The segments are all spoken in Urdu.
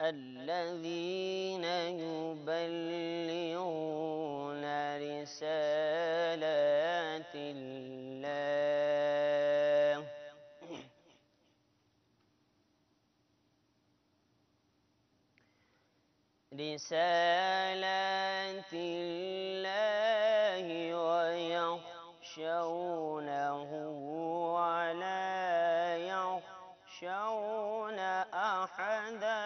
الذين يبلغون رسالات الله ويخشونه ولا يخشون أحدا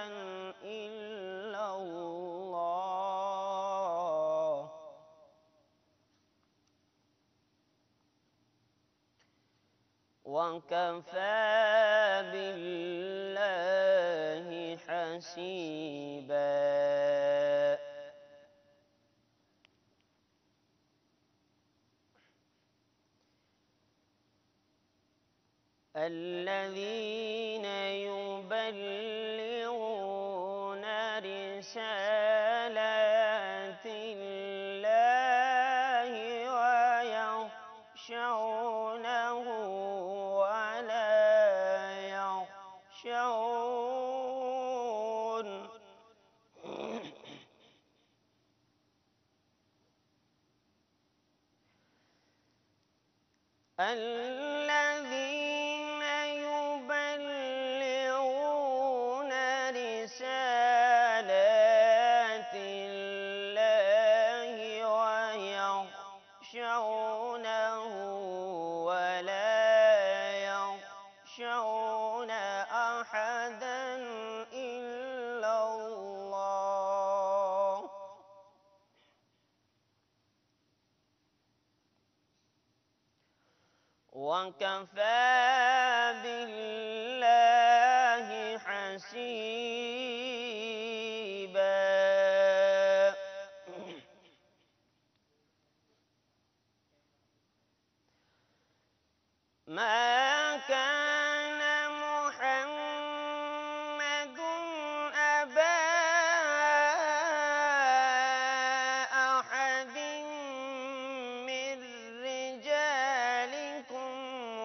إلا الله وكفى بالله حسيبا. الذين يبلغون رسالات الله ويخشونه ولا يخشون الذين يبلغون رسالات الله ويخشونه ولا يخشون أحدا إلا الله وكفى بالله حسيبا. ما كان محمد أبا أحد من رجالكم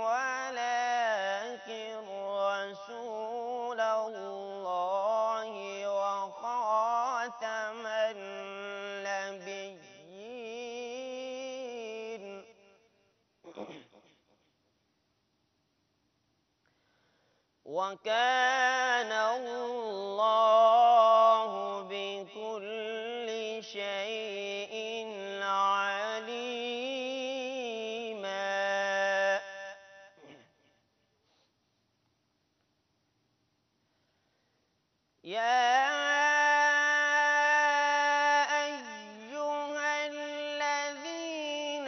ولكن رسول الله وخاتم النبيين وكان الله بكل شيء عليما. يا أيها الذين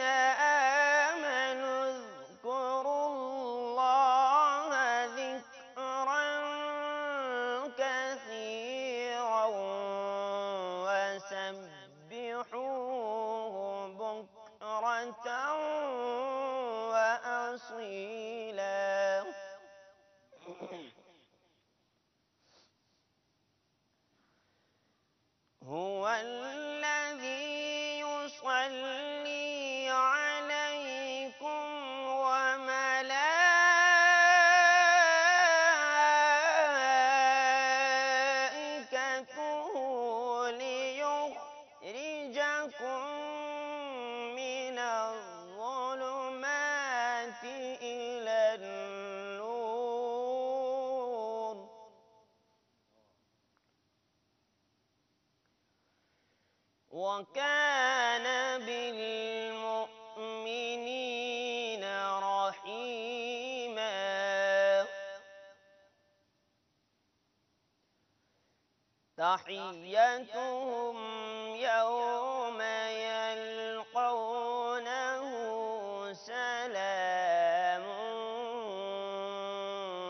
آمنوا اذكروا الله ذكرا كثيرا فسبحوه بكرة وأصيلا. هو الذي يصلي عليكم وملائكته ليخرجكم من الظلمات إلى النور. وكان بالمؤمنين رحيما. تحيتهم يوم يلقونه سلام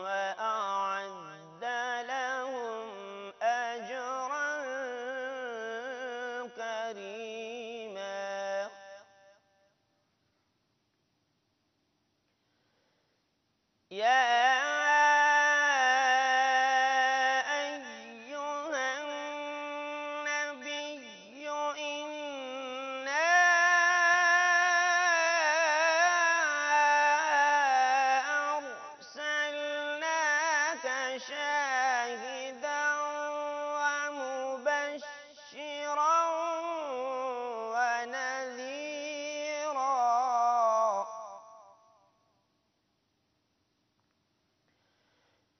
وأعد لهم أجرا كريما. يا شاهدا ومبشرا ونذيرا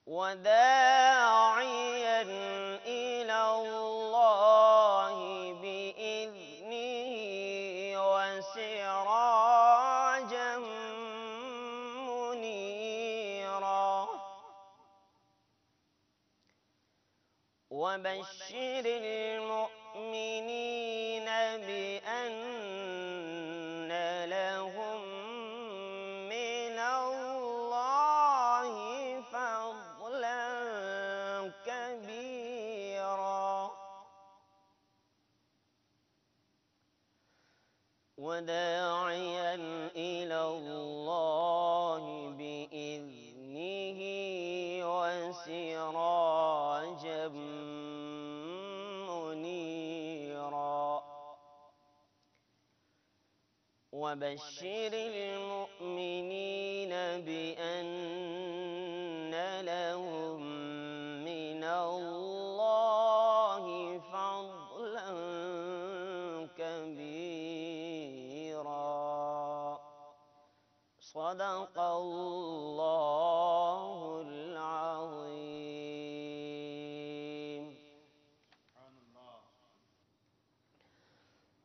وداعيا إلى الله بإذنه وسراجا منيرا. وبشر المؤمنين بأن لهم من الله فضلا كبيرا. وداعيا إلى الله بإذنه وسراجا منيرا. وبشر المؤمنين بأن لهم من الله فضلا كبيرا. صدق الله العظيم.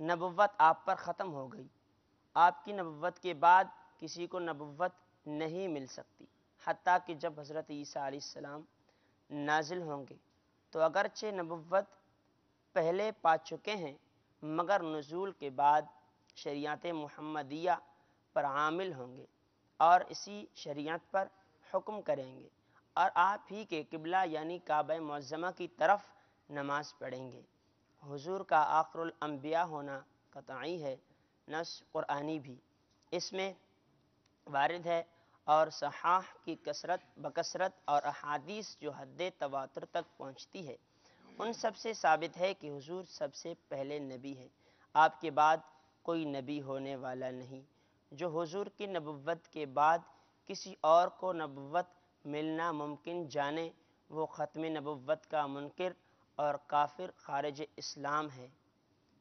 نبوت آپ پر ختم ہو گئی، آپ کی نبوت کے بعد کسی کو نبوت نہیں مل سکتی، حتیٰ کہ جب حضرت عیسیٰ علیہ السلام نازل ہوں گے تو اگرچہ نبوت پہلے پا چکے ہیں مگر نزول کے بعد شریعت محمدیہ پر عامل ہوں گے اور اسی شریعت پر حکم کریں گے اور آپ ہی کے قبلہ یعنی کعبہ معظمہ کی طرف نماز پڑھیں گے۔ حضور کا آخر الانبیاء ہونا قطعی ہے، نص قرآنی بھی اس میں وارد ہے، اور صحاح کی بکثرت اور احادیث جو حد تواتر تک پہنچتی ہے ان سب سے ثابت ہے کہ حضور سب سے پہلے نبی ہے، آپ کے بعد کوئی نبی ہونے والا نہیں۔ جو حضور کی نبوت کے بعد کسی اور کو نبوت ملنا ممکن جانے وہ ختم نبوت کا منکر اور کافر خارج اسلام ہے۔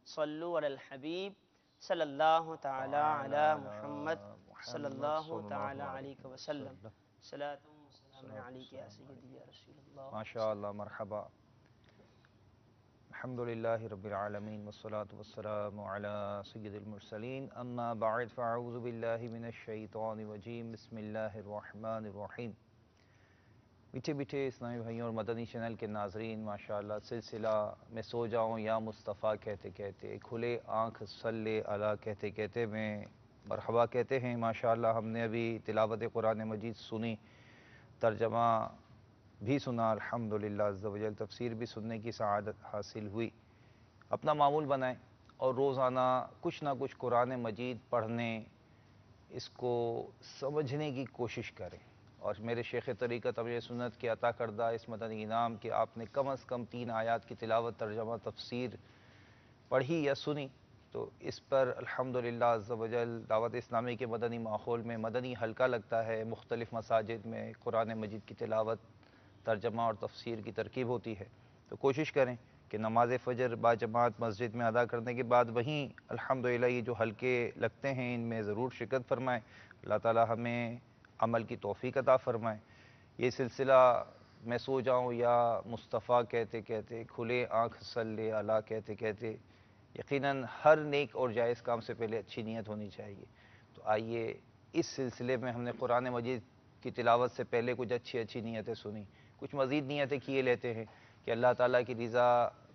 صلو علی الحبیب صلی اللہ تعالی علی محمد صلی اللہ تعالی علیہ وسلم۔ صلاۃ و سلام علیک یا سیدی یا رسول اللہ۔ ماشاءاللہ، مرحبا۔ الحمدللہ رب العالمین والصلاة والسلام علی سید المرسلین، اما بعد فاعوذ باللہ من الشیطان الرجیم، بسم اللہ الرحمن الرحیم۔ میٹھے میٹھے اسلامی بھائیوں اور مدنی چینل کے ناظرین، ماشاءاللہ سلسلہ میں سو جاؤں یا مصطفیٰ کہتے کہتے، کھلے آنکھ صلی علی کہتے کہتے میں مرحبا کہتے ہیں۔ ماشاءاللہ ہم نے ابھی تلاوت قرآن مجید سنی، ترجمہ بھی سنا، الحمدللہ عز و جل تفسیر بھی سننے کی سعادت حاصل ہوئی۔ اپنا معمول بنائیں اور روزانہ کچھ نہ کچھ قرآن مجید پڑھنے، اس کو سمجھنے کی کوشش کریں، اور میرے شیخ طریقت امیر سنت کے عطا کردہ اس مدنی انعام کہ آپ نے کم از کم 3 آیات کی تلاوت، ترجمہ، تفسیر پڑھی یا سنی، تو اس پر الحمدللہ عز و جل دعوت اسلامی کے مدنی ماحول میں مدنی حلقہ لگتا ہے، مختلف مساجد میں قرآن مجید کی تلاوت، ترجمہ اور تفسیر کی ترکیب ہوتی ہے۔ تو کوشش کریں کہ نماز فجر با جماعت مسجد میں ادا کرنے کے بعد وہیں الحمدللہ یہ جو حلقے لگتے ہیں ان میں ضرور شرکت فرمائیں۔ اللہ تعالی ہمیں عمل کی توفیق عطا فرمائیں۔ یہ سلسلہ میں سو جاؤں یا مصطفیٰ کہتے کہتے، کھلے آنکھ صلی علی کہتے کہتے، یقیناً ہر نیک اور جائز کام سے پہلے اچھی نیت ہونی چاہیے۔ تو آئیے اس سلسلے میں ہم نے قرآن مجید کی تلاوت سے پہلے کچھ اچھی نیتیں سنی، کچھ مزید نیتیں کیے لیتے ہیں کہ اللہ تعالیٰ کی رضا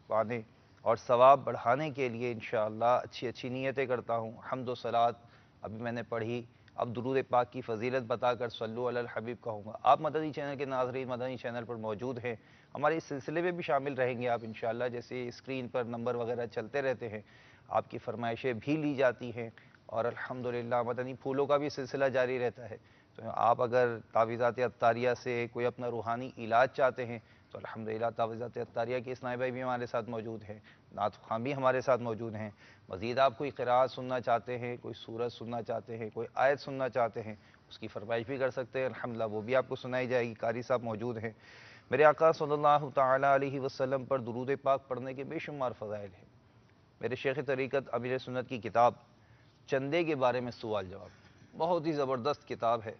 پانے اور ثواب بڑھانے کے لیے انشاءاللہ اچھی نیتیں کرتا ہوں۔ حمد و صلوات ابھی میں نے پڑھی، اب درود پاک کی فضیلت بتا کر صلو علی الحبیب کہوں گا۔ آپ مدنی چینل کے ناظرین مدنی چینل پر موجود ہیں، ہمارے اس سلسلے میں بھی شامل رہیں گے آپ انشاءاللہ، جیسے اسکرین پر نمبر وغیرہ چلتے رہتے ہیں، آپ کی فرمائشیں بھی لی جاتی ہیں، اور الحمدللہ مدنی پھولوں کا بھی سلسلہ جاری رہتا ہے۔ تو آپ اگر تعویذات عطاریہ سے کوئی اپنا روحانی علاج چاہتے ہیں تو الحمدللہ تعویذات عطاریہ کے اسلامی بھائی بھی ہمارے ساتھ موجود ہیں، نعت خواں بھی ہمارے ساتھ موجود ہیں۔ مزید آپ کوئی قرأت سننا چاہتے ہیں، کوئی سورت سننا چاہتے ہیں، کوئی آیت سننا چاہتے ہیں، اس کی فرمائش بھی کر سکتے ہیں، الحمدللہ وہ بھی آپ کو سنائی جائے گی۔ قاری صاحب موجود ہیں۔ میرے آقا صلی اللہ تعالیٰ علیہ وسلم پر درود پاک پڑھنے کے بے شمار فضائل ہیں۔ میرے شیخ طریقت امیر سنت کی کتاب چندے کے بارے میں سوال جواب بہت ہی زبردست کتاب ہے،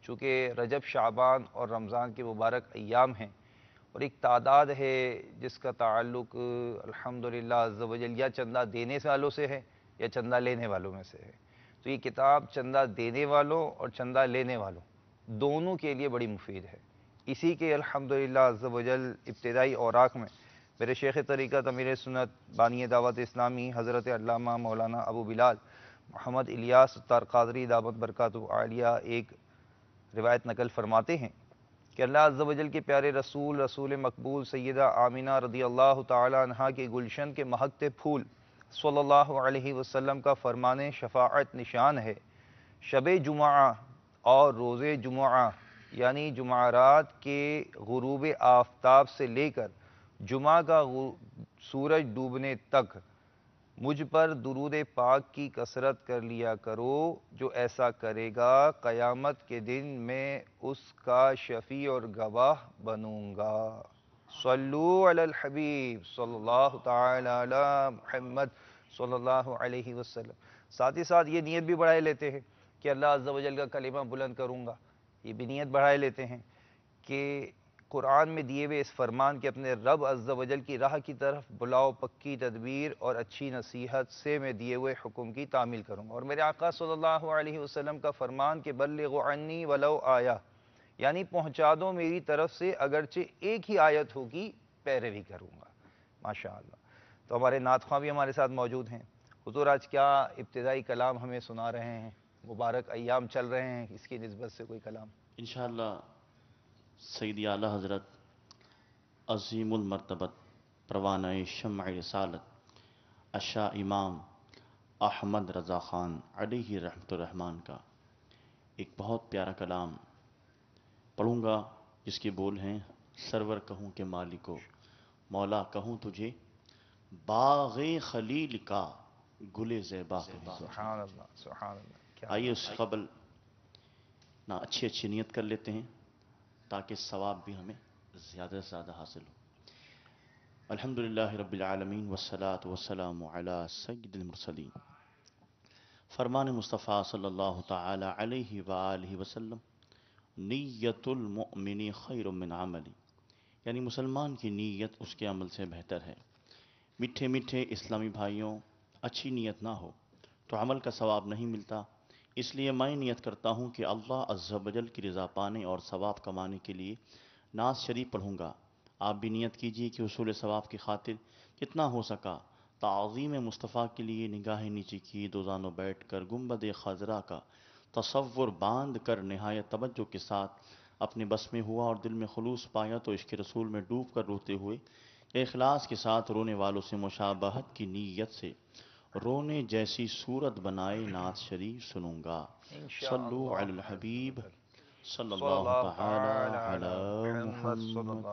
چونکہ رجب، شعبان اور رمضان کے مبارک ایام ہیں، اور ایک تعداد ہے جس کا تعلق الحمدللہ عز و جل یا چندہ دینے والوں سے ہے یا چندہ لینے والوں میں سے ہے۔ تو یہ کتاب چندہ دینے والوں اور چندہ لینے والوں دونوں کے لیے بڑی مفید ہے۔ اسی کے الحمدللہ عز و جل ابتدائی اوراق میں میرے شیخ طریقت امیر سنت بانی دعوت اسلامی حضرت علامہ مولانا ابو بلال محمد الیاس اتار قادری دعوت برکاتہ عالیہ ایک روایت نقل فرماتے ہیں کہ اللہ عز و جل کے پیارے رسول مقبول سیدہ آمینہ رضی اللہ تعالی عنہا کے گلشن کے مہکتے پھول صلی اللہ علیہ وسلم کا فرمان شفاعت نشان ہے، شب جمعہ اور روز جمعہ یعنی جمعرات کے غروب آفتاب سے لے کر جمعہ کا سورج ڈوبنے تک مجھ پر درود پاک کی کثرت کر لیا کرو، جو ایسا کرے گا قیامت کے دن میں اس کا شفیع اور گواہ بنوں گا۔ صلو علی الحبیب صلی اللہ تعالی علی محمد صلی اللہ علیہ وسلم۔ ساتھ ہی ساتھ یہ نیت بھی بڑھائے لیتے ہیں کہ اللہ عز و جل کا کلمہ بلند کروں گا، یہ بھی نیت بڑھائے لیتے ہیں کہ قرآن میں دیے ہوئے اس فرمان کے اپنے رب عز و جل کی راہ کی طرف بلاؤ، پکی تدبیر اور اچھی نصیحت سے میں دیے ہوئے حکم کی تعمیل کروں گا۔ اور میرے آقا صلی اللہ علیہ وسلم کا فرمان کہ بلغوا عنی ولو آیا، یعنی پہنچا دو میری طرف سے اگرچہ ایک ہی آیت ہوگی، پیروی کروں گا۔ ماشاءاللہ۔ تو ہمارے نعت خواں بھی ہمارے ساتھ موجود ہیں۔ حضور آج کیا ابتدائی کلام ہمیں سنا رہے ہیں؟ مبارک ایام چل رہے ہیں، اس کی نسبت سے کوئی کلام؟ انشاءاللہ سیدی اعلیٰ حضرت عظیم المرتبت پروانہ شمع رسالت الشاہ امام احمد رضا خان علیہ رحمت الرحمن کا ایک بہت پیارا کلام پڑھوں گا، جس کے بول ہیں: سرور کہوں کہ مالکو، مولا کہوں تجھے، باغ خلیل کا گل زیبا کہوں۔ سبحان اللہ، سبحان اللہ۔ کیا آئیے اس قبل نہ اچھی اچھی نیت کر لیتے ہیں تاکہ ثواب بھی ہمیں زیادہ سے زیادہ حاصل ہو۔ الحمدللہ رب العالمین والصلاة والسلام علی سید المرسلین۔ فرمان مصطفیٰ صلی اللہ تعالی علیہ وآلہ وسلم: نیت المؤمن خیر من عملی، یعنی مسلمان کی نیت اس کے عمل سے بہتر ہے۔ میٹھے میٹھے اسلامی بھائیوں، اچھی نیت نہ ہو تو عمل کا ثواب نہیں ملتا۔ اس لیے میں نیت کرتا ہوں کہ اللہ عز و جل کی رضا پانے اور ثواب کمانے کے لیے نعت شریف پڑھوں گا۔ آپ بھی نیت کیجیے کہ حصول ثواب کی خاطر جتنا ہو سکا تعظیم مصطفیٰ کے لیے نگاہ نیچے کی دوزانوں بیٹھ کر گنبد خضرا کا تصور باندھ کر نہایت توجہ کے ساتھ اپنے بس میں ہوا اور دل میں خلوص پایا تو عشق رسول میں ڈوب کر روتے ہوئے اخلاص کے ساتھ رونے والوں سے مشابہت کی نیت سے رونے جیسی صورت بنائے نعت شریف سنوں گا۔ صلو علی الحبیب صلی اللہ تعالی علی محمد۔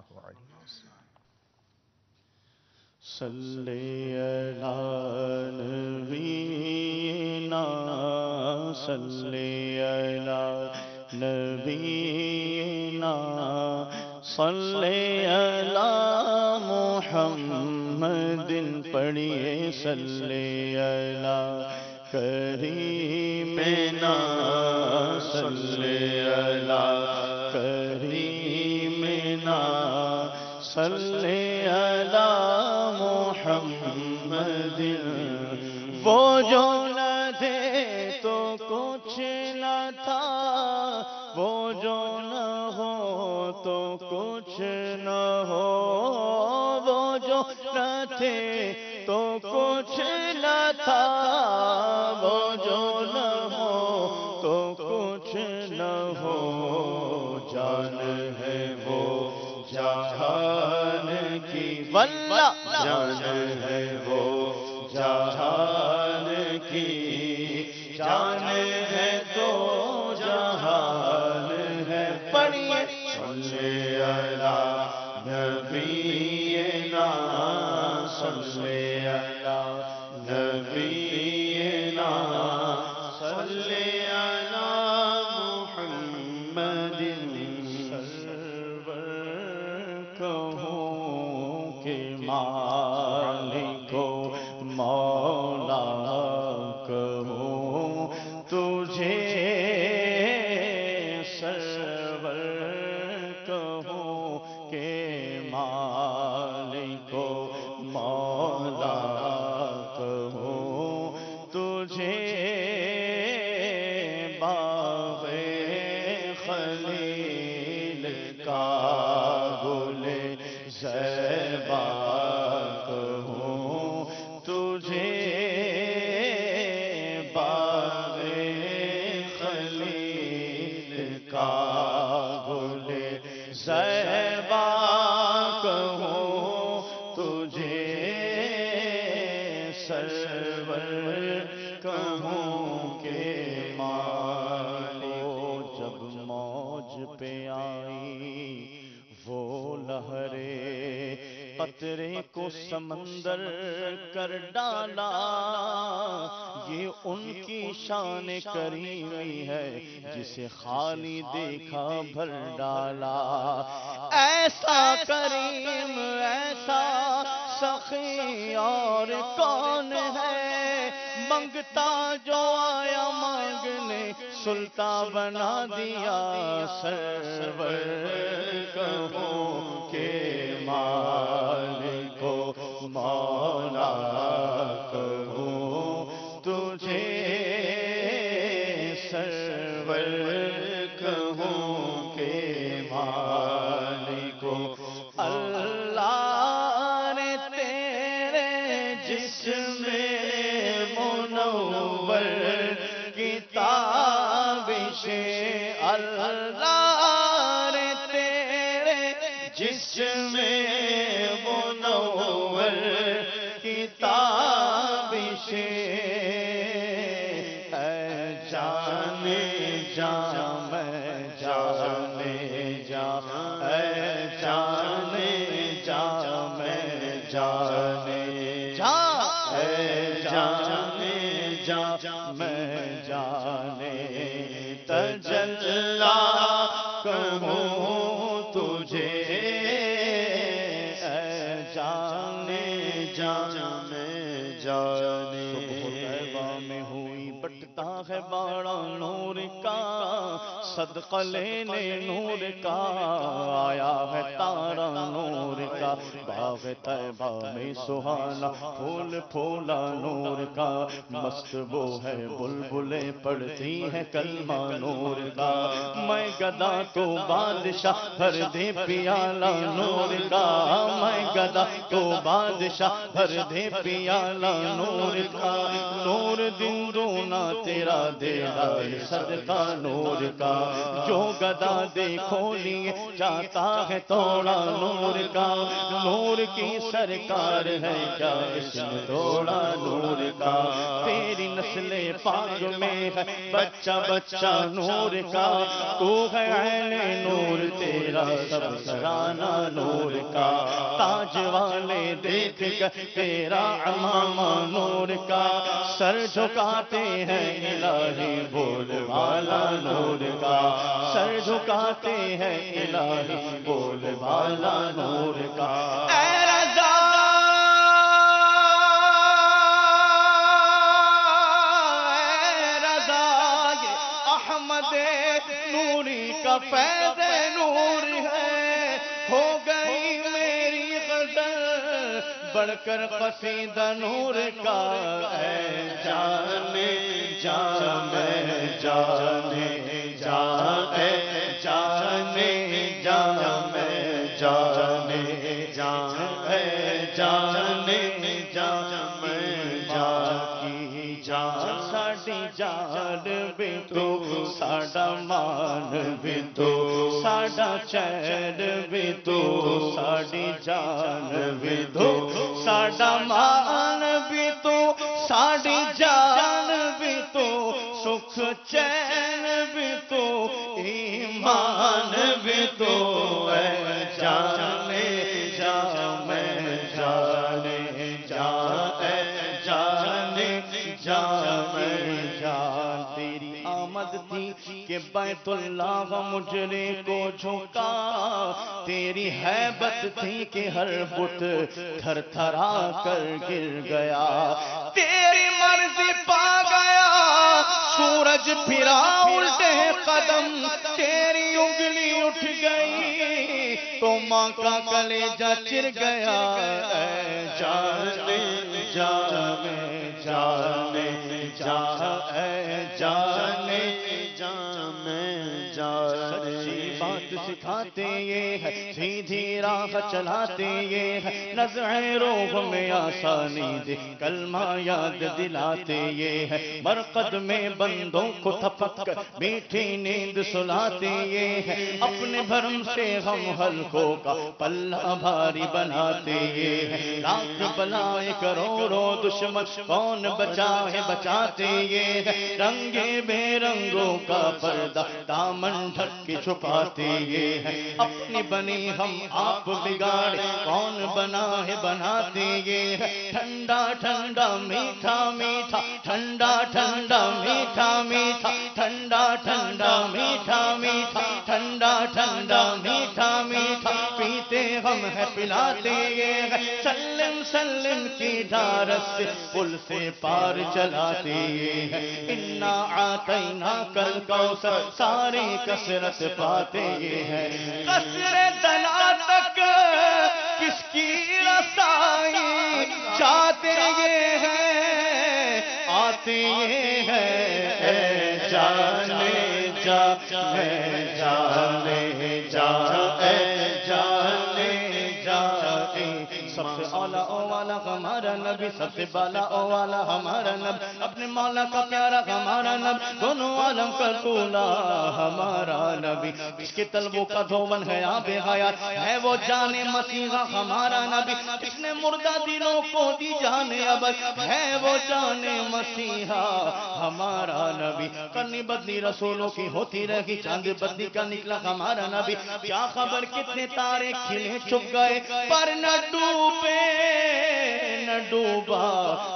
صلی علی نبینا، صلی علی نبینا، صلی علی محمد، پڑھیے صلی علی کریمنا، صلی علی کریمنا، صلی علی محمد۔ وہ جو نہ تھے تو کچھ نہ تھا، وہ جو نہ ہو تو کچھ نہ ہو، وہ جو نہ تھے تو کچھ نہ تھا، وہ جو نہ ہو تو کچھ نہ ہو، جان ہے وہ جہان کی، واللہ جان ہے وہ جہان کی، جان ہے تو جہان ہے۔ پڑھیے صلی علی نبینا، صلی علی نبینا، صلی علی محمد۔ سرور کہوں کہ مالک و مولا کہوں تجھے، سرور کہوں کہ مالک و مولا کہوں تجھے، باغ خلیل کا گل زیبا کہوں تجھے، باغ خلیل کا گل زیبا کہوں تجھے، سرور کہوں کہ مالو۔ جب موج پہ آئی وہ لہریں، قطرے کو سمندر کر ڈالا، یہ ان کی شان کریمی ہے جسے خالی دیکھا بھر ڈالا۔ ایسا کریم، ایسا سخی اور کون ہے، منگتا جو آیا مانگنے سلطان بنا دیا سرور کہوں کہ مالک کو مولا کہوں تجھے سرور کہوں کہ مالک کو اللہ نے تیرے جسم منور کتابش اللہ نے تیرے جسم منور کتابش اے جانے جا میں جانے جا اے جانے جا میں جانے جا اے جانے جا میں جانے تجلا کہوں تجھے اے جانے جا میں جانے طیبہ میں ہوئی بٹتا ہے باڑا نور کا صدقہ لینے نور کا آیا ہے تارا نور کا باغ طیبہ میں سہانا پھول پھولا نور کا مست وہ ہے بلبلیں پڑھتی ہیں کلمہ نور کا میں گدا تو بادشاہ بھر دے پیالہ نور کا میں گدا تو بادشاہ بھر دے پیالہ نور کا نور دن دونا تیرا دینا صدقہ نور کا جو گدا دیکھو لیے جاتا ہے توڑا نور کا نور کی سرکار ہے کیا اس نے توڑا نور کا تیری نسل پاک میں ہے بچہ بچہ نور کا تو ہے عین نور تیرا سب سرانہ نور کا تاج والے دیکھ کر تیرا امامہ نور کا سر جھکاتے ہیں الہی بول والا نور کا سر جھکاتے ہیں الہی بول والا نور کا اے رضا اے رضا احمد نوری کا فیض نور ہے ہو گئی میری غزل بڑھ کر قصیدہ نور کا اے جانے جا میں جانے جا اے جانے جا میں جانے جا اے جانے جا میں جا کی جان ساڈی جان بھی تو ساڈا مان بھی تو ساڈا چین بھی تو ساڈی جان بھی تو ساڈا مان بھی تو ساڈی جان بھی تو سکھ چین بھی تو ایمان بھی تو اے جانے جا میں جانے جا اے جانے جا میں جان تیری آمد تھی کہ بیت اللہ مجرے کو جھکا تیری ہیبت تھی کہ ہر بت تھر تھرا کر گر گیا تیری مرضی پا گیا سورج پھرا الٹے قدم تیری انگلی اٹھ گئی تو ماں کا کلیجہ چر گیا اے جانے جا میں جانے جا اے جانے جا میں جانے بات سکھاتے یہ ہے سیدھی راہ چلاتے یہ ہے نزع روح میں آسانی دے کلمہ یاد دلاتے یہ ہے مرقد میں بندوں کو تھپک کر میٹھی نیند سلاتے یہ ہے اپنے بھرم سے ہم حلقوں کا پلہ بھاری بناتے یہ ہے لاکھ بلائے کروڑوں دشمن کون بچائے بچاتے یہ ہے رنگے بے رنگوں کا پردہ دامن ڈھک کے چھپاتے یہ ہے اپنی بنی ہم آپ بگاڑے کون بنا ہے بناتے یہ ہے ٹھنڈا ٹھنڈا میٹھا میٹھا ٹھنڈا ٹھنڈا میٹھا میٹھا ٹھنڈا ٹھنڈا میٹھا میٹھا ٹھنڈا ٹھنڈا میٹھا میٹھا پیتے ہم ہے پلاتے یہ ہے سلم سلم کی ڈھارس سے پل سے پار چلاتے یہ ہے انا آتینا کل کوثر ساری کثرت پاتے یہ ہے قصر دلا تک کس کی رسائی چاہتے یہ ہے آتے یہ ہے اے جانے جا اے جانے جا اے جانے جا سب سے اولا او والا ہمارا نبی سب سے بالا او والا ہمارا نبی اپنے مولا کا پیارا ہمارا نبی دونوں عالم کا دولا ہمارا نبی اس کے طلبوں کا دھون ہے آب حیات ہے وہ جان مسیحا ہمارا نبی اس نے مردہ دلوں کو دی جان ابد ہے وہ جان مسیحا ہمارا نبی کرنی بدلی رسولوں کی ہوتی رہی چاند بدلی کا نکلا ہمارا نبی کیا خبر کتنے تارے کھلے چھپ گئے پر نہ ڈوبے نہ ڈوبا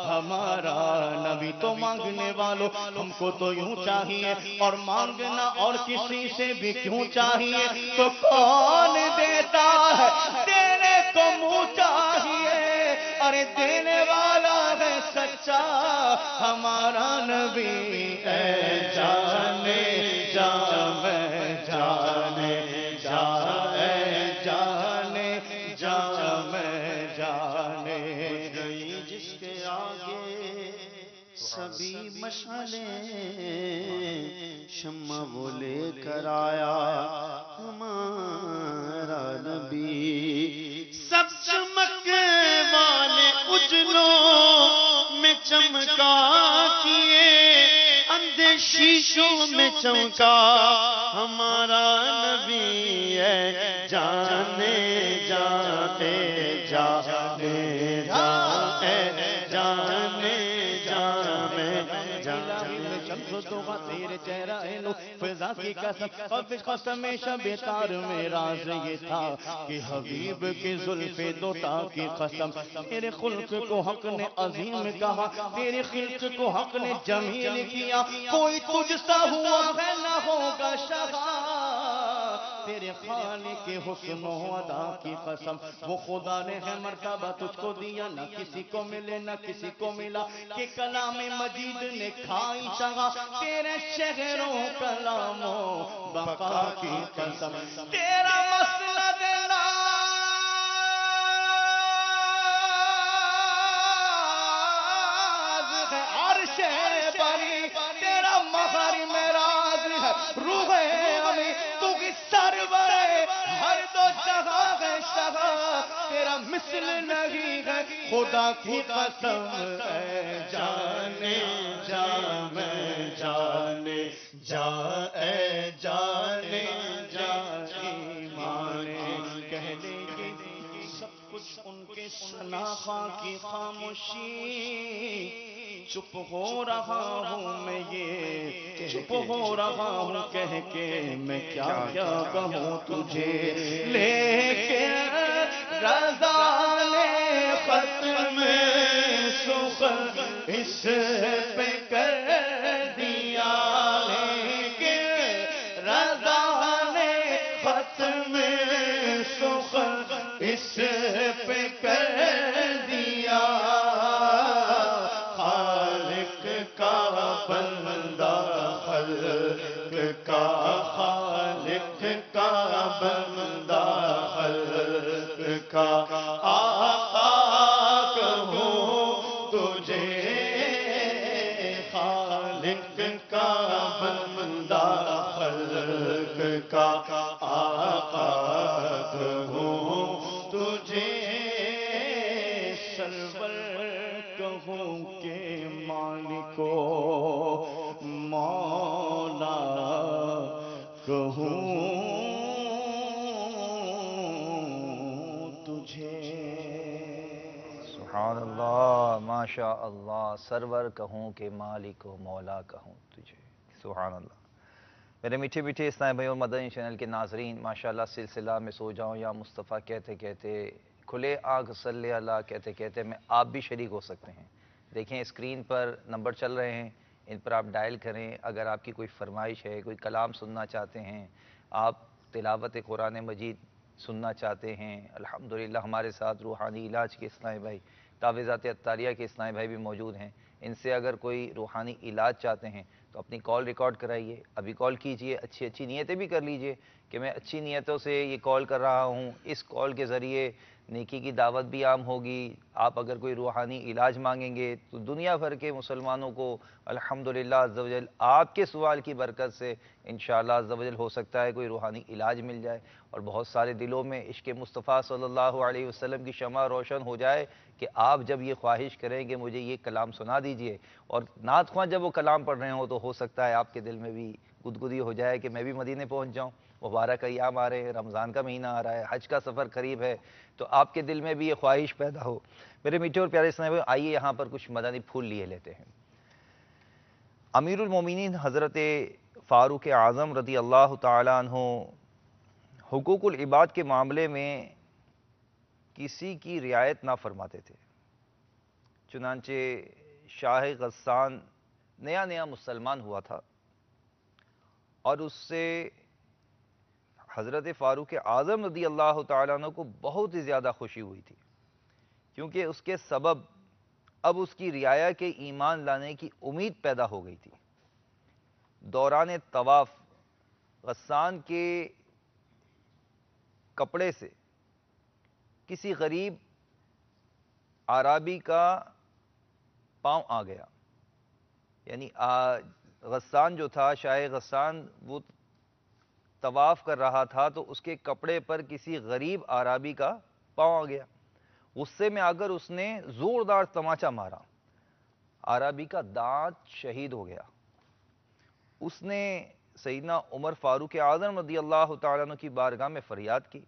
ہمارا نبی تو مانگنے والوں ہم کو تو یوں چاہیے اور مانگنا اور کسی سے بھی کیوں چاہیے تو کون دیتا ہے دینے کو منہ چاہیے ارے دینے والا ہے سچا ہمارا نبی اے جانے جا میں جانے جا اے جانے جا میں جانے گئی جس کے آگے سبھی مشعلیں شمع وہ لے کر آیا ہمارا نبی سب چمکنے والے اجلوں میں چمکا کیے اندھے شیشوں میں چمکا ہمارا نبی ہے جانے جاتے جانے جاتے جانے تیرے چہرہ نو فضا کی قسم اور قسم شب تار میں راز یہ تھا کہ حبیب کی زلف دوتا کی قسم تیرے خلق کو حق نے عظیم کہا تیرے خلق کو حق نے جمیل کیا کوئی تجھ سا ہوا ہے نہ ہوگا شہا تیرے خالق کے حسن و ادا کی قسم وہ خدا نے ہے مرتبہ تجھ کو دیا نہ کسی کو ملے نہ کسی کو ملا کہ کلام مجید نے کھائی شہا تیرے شہروں کلاموں بقا کی قسم تیرا مسند ناز ہے عرش بری تیرا مہر معراج ہے روح امی تو کی سرور ہر دو جگہ ہے شہا تیرا مثل نہیں ہے خدا کی قسم اے جانے جا میں جانے جا اے جانے جا ایمان کہنے کی سب کچھ ان کے شناخا کی خاموشی چپ ہو رہا ہوں میں یہ چپ ہو رہا ہوں کہہ کے میں کیا کیا کہوں تجھے لیکن رضا نے ختم سخن اس پہ کر دیا لیکن رضا نے ختم سخن اس پہ کر دیا خالق کا بندہ خلق کا خالق کا بندہ خلق کا آقا کہوں تجھے خالق کا بندہ خلق کا آقا کہوں تجھے سرور کہوں کہ مالکو مولا کہوں تجھے سبحان اللہ ماشاء اللہ سرور کہوں کہ مالک و مولا کہوں تجھے سبحان اللہ میرے میٹھے میٹھے اسلام بھائی اور مدنی چینل کے ناظرین ماشاءاللہ سلسلہ میں سو جاؤں یا مصطفیٰ کہتے کہتے کھلے آنکھ صلی اللہ کہتے کہتے میں آپ بھی شریک ہو سکتے ہیں دیکھیں اسکرین پر نمبر چل رہے ہیں ان پر آپ ڈائل کریں اگر آپ کی کوئی فرمائش ہے کوئی کلام سننا چاہتے ہیں آپ تلاوت قرآن مجید سننا چاہتے ہیں، الحمدللہ ہمارے ساتھ روحانی علاج کے اسلامی بھائی، تعویذات عطاریہ کے اسلامی بھائی بھی موجود ہیں۔ ان سے اگر کوئی روحانی علاج چاہتے ہیں تو اپنی کال ریکارڈ کرائیے، ابھی کال کیجئے، اچھی اچھی نیتیں بھی کر لیجئے کہ میں اچھی نیتوں سے یہ کال کر رہا ہوں، اس کال کے ذریعے نیکی کی دعوت بھی عام ہوگی۔ آپ اگر کوئی روحانی علاج مانگیں گے تو دنیا بھر کے مسلمانوں کو الحمدللہ عز و جل آپ کے سوال کی برکت سے انشاءاللہ عز و جل ہو سکتا ہے کوئی روحانی علاج مل جائے، اور بہت سارے دلوں میں عشق مصطفیٰ صلی اللہ علیہ وسلم کی شمع روشن ہو جائے کہ آپ جب یہ خواہش کریں کہ مجھے یہ کلام سنا دیجئے، اور نعت خواں جب وہ کلام پڑھ رہے ہوں تو ہو سکتا ہے آپ کے دل میں بھی گدگدی ہو جائے کہ میں بھی مدینے پہنچ جاؤں، مبارک ایام آ رہے ہیں، رمضان کا مہینہ آ رہا ہے، حج کا سفر قریب ہے، تو آپ کے دل میں بھی یہ خواہش پیدا ہو۔ میرے میٹھے اور پیارے اسلامی بھائیو، آئیے یہاں پر کچھ مدنی پھول لیے لیتے ہیں۔ امیر المومنین حضرت فاروق اعظم رضی اللہ تعالیٰ عنہ حقوق العباد کے معاملے میں کسی کی رعایت نہ فرماتے تھے۔ چنانچہ شاہ غسان نیا نیا مسلمان ہوا تھا، اور اس سے حضرت فاروق اعظم رضی اللہ تعالیٰ عنہ کو بہت ہی زیادہ خوشی ہوئی تھی، کیونکہ اس کے سبب اب اس کی رعایا کے ایمان لانے کی امید پیدا ہو گئی تھی۔ دوران طواف غسان کے کپڑے سے کسی غریب اعرابی کا پاؤں آ گیا، یعنی غسان جو تھا، شاہ غسان، وہ طواف کر رہا تھا تو اس کے کپڑے پر کسی غریب اعرابی کا پاؤں آ گیا۔ غصے میں آ کر اس نے زوردار تماچا مارا، اعرابی کا دانت شہید ہو گیا۔ اس نے سیدنا عمر فاروق اعظم رضی اللہ تعالیٰ عنہ کی بارگاہ میں فریاد کی۔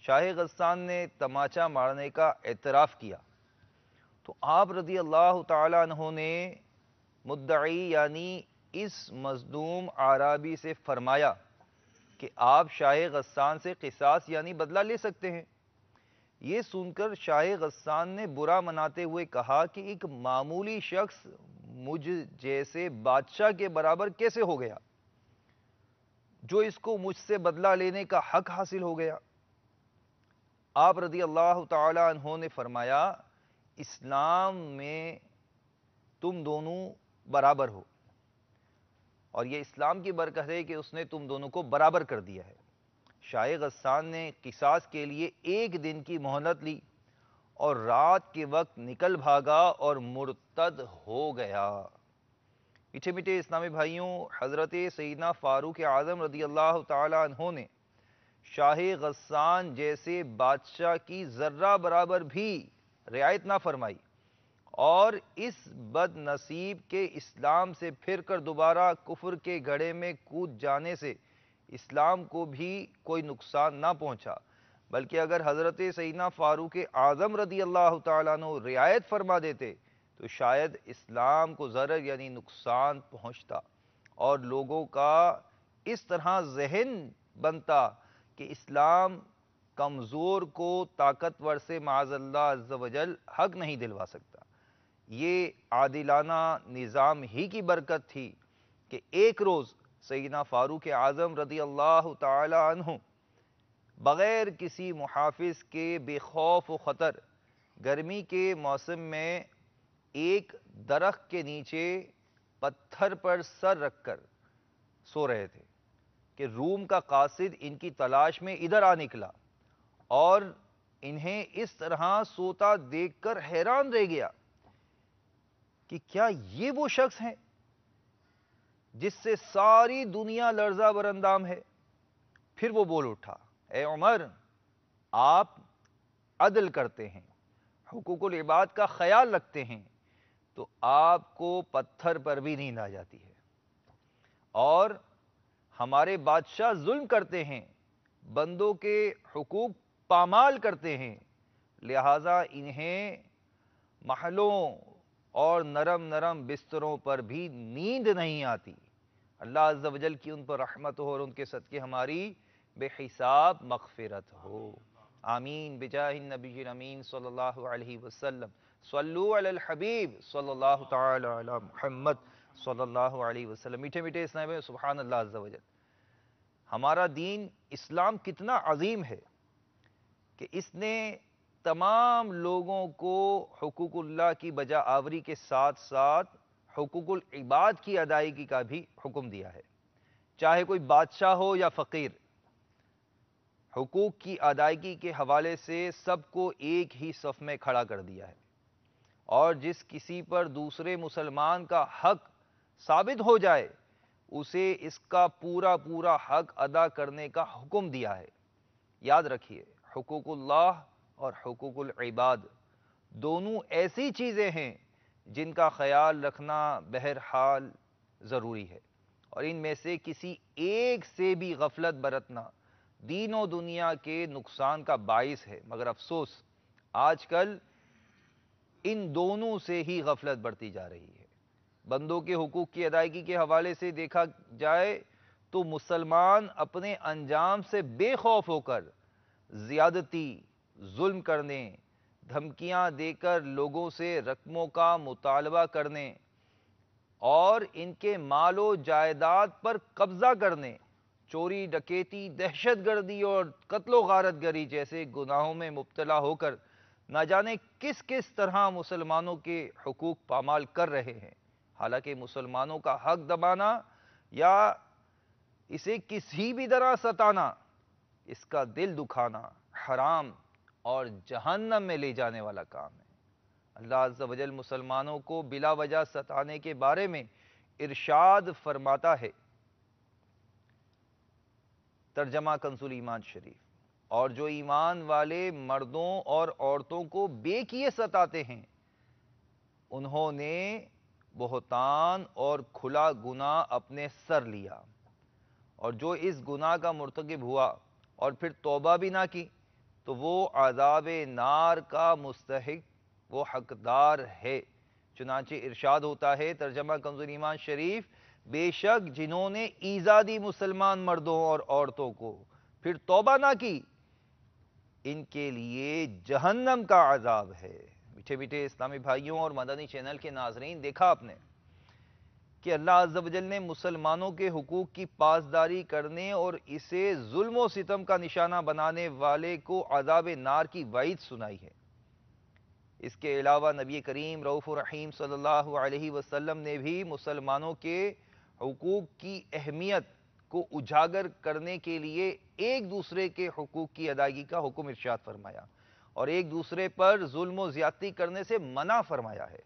شاہ غسان نے تماچا مارنے کا اعتراف کیا تو آپ رضی اللہ تعالیٰ عنہ نے مدعی یعنی اس مظلوم اعرابی سے فرمایا کہ آپ شاہ غسان سے قصاص یعنی بدلہ لے سکتے ہیں۔ یہ سن کر شاہ غسان نے برا مناتے ہوئے کہا کہ ایک معمولی شخص مجھ جیسے بادشاہ کے برابر کیسے ہو گیا جو اس کو مجھ سے بدلہ لینے کا حق حاصل ہو گیا۔ آپ رضی اللہ تعالی عنہ نے فرمایا، اسلام میں تم دونوں برابر ہو، اور یہ اسلام کی برکت ہے کہ اس نے تم دونوں کو برابر کر دیا ہے۔ شاہ غسان نے قصاص کے لیے 1 دن کی مہلت لی اور رات کے وقت نکل بھاگا اور مرتد ہو گیا۔ میٹھے میٹھے اسلامی بھائیوں، حضرت سیدنا فاروق اعظم رضی اللہ تعالی عنہ نے شاہ غسان جیسے بادشاہ کی ذرہ برابر بھی رعایت نہ فرمائی، اور اس بد نصیب کے اسلام سے پھر کر دوبارہ کفر کے گڑھے میں کود جانے سے اسلام کو بھی کوئی نقصان نہ پہنچا، بلکہ اگر حضرت سیدنا فاروق اعظم رضی اللہ تعالیٰ عنہ رعایت فرما دیتے تو شاید اسلام کو ضرر یعنی نقصان پہنچتا، اور لوگوں کا اس طرح ذہن بنتا کہ اسلام کمزور کو طاقتور سے معاذ اللہ عز و جل حق نہیں دلوا سکتا۔ یہ عادلانہ نظام ہی کی برکت تھی کہ ایک روز سیدنا فاروق اعظم رضی اللہ تعالی عنہ بغیر کسی محافظ کے بے خوف و خطر گرمی کے موسم میں ایک درخت کے نیچے پتھر پر سر رکھ کر سو رہے تھے کہ روم کا قاصد ان کی تلاش میں ادھر آ نکلا، اور انہیں اس طرح سوتا دیکھ کر حیران رہ گیا کہ کیا یہ وہ شخص ہیں جس سے ساری دنیا لرزہ براندام ہے؟ پھر وہ بول اٹھا، اے عمر، آپ عدل کرتے ہیں، حقوق العباد کا خیال رکھتے ہیں، تو آپ کو پتھر پر بھی نیند آ جاتی ہے، اور ہمارے بادشاہ ظلم کرتے ہیں، بندوں کے حقوق پامال کرتے ہیں، لہٰذا انہیں محلوں اور نرم نرم بستروں پر بھی نیند نہیں آتی۔ اللہ عز و جل کی ان پر رحمت ہو اور ان کے صدقے ہماری بے حساب مغفرت ہو، آمین بجاہ النبی الامین صلی اللہ علیہ وسلم۔ صلو علی الحبیب صلی اللہ تعالی علی محمد صلی اللہ علیہ وسلم۔ میٹھے میٹھے اسلامی بھائیو، سبحان اللہ عز و جل۔ ہمارا دین اسلام کتنا عظیم ہے کہ اس نے تمام لوگوں کو حقوق اللہ کی بجا آوری کے ساتھ ساتھ حقوق العباد کی ادائیگی کا بھی حکم دیا ہے، چاہے کوئی بادشاہ ہو یا فقیر۔ حقوق کی ادائیگی کے حوالے سے سب کو ایک ہی صف میں کھڑا کر دیا ہے، اور جس کسی پر دوسرے مسلمان کا حق ثابت ہو جائے اسے اس کا پورا پورا حق ادا کرنے کا حکم دیا ہے۔ یاد رکھیے، حقوق اللہ اور حقوق العباد دونوں ایسی چیزیں ہیں جن کا خیال رکھنا بہرحال ضروری ہے، اور ان میں سے کسی ایک سے بھی غفلت برتنا دین و دنیا کے نقصان کا باعث ہے۔ مگر افسوس آج کل ان دونوں سے ہی غفلت برتی جا رہی ہے۔ بندوں کے حقوق کی ادائیگی کے حوالے سے دیکھا جائے تو مسلمان اپنے انجام سے بے خوف ہو کر زیادتی، ظلم کرنے، دھمکیاں دے کر لوگوں سے رقموں کا مطالبہ کرنے اور ان کے مال و جائیداد پر قبضہ کرنے، چوری، ڈکیتی، دہشت گردی اور قتل و غارت گری جیسے گناہوں میں مبتلا ہو کر نہ جانے کس کس طرح مسلمانوں کے حقوق پامال کر رہے ہیں۔ حالانکہ مسلمانوں کا حق دبانا یا اسے کسی بھی طرح ستانا، اس کا دل دکھانا حرام اور جہنم میں لے جانے والا کام ہے۔ اللہ عز و جل مسلمانوں کو بلا وجہ ستانے کے بارے میں ارشاد فرماتا ہے، ترجمہ کنز ایمان شریف، اور جو ایمان والے مردوں اور عورتوں کو بے کیے ستاتے ہیں انہوں نے بہتان اور کھلا گناہ اپنے سر لیا، اور جو اس گناہ کا مرتکب ہوا اور پھر توبہ بھی نہ کی تو وہ عذاب نار کا مستحق، وہ حقدار ہے۔ چنانچہ ارشاد ہوتا ہے، ترجمہ کنز ایمان شریف، بے شک جنہوں نے ایذا دی مسلمان مردوں اور عورتوں کو پھر توبہ نہ کی ان کے لیے جہنم کا عذاب ہے۔ میٹھے میٹھے اسلامی بھائیوں اور مدنی چینل کے ناظرین، دیکھا آپ نے کہ اللہ عز و جل نے مسلمانوں کے حقوق کی پاسداری کرنے اور اسے ظلم و ستم کا نشانہ بنانے والے کو عذاب نار کی وعید سنائی ہے۔ اس کے علاوہ نبی کریم رؤوف الرحیم صلی اللہ علیہ وسلم نے بھی مسلمانوں کے حقوق کی اہمیت کو اجاگر کرنے کے لیے ایک دوسرے کے حقوق کی ادائیگی کا حکم ارشاد فرمایا اور ایک دوسرے پر ظلم و زیادتی کرنے سے منع فرمایا ہے۔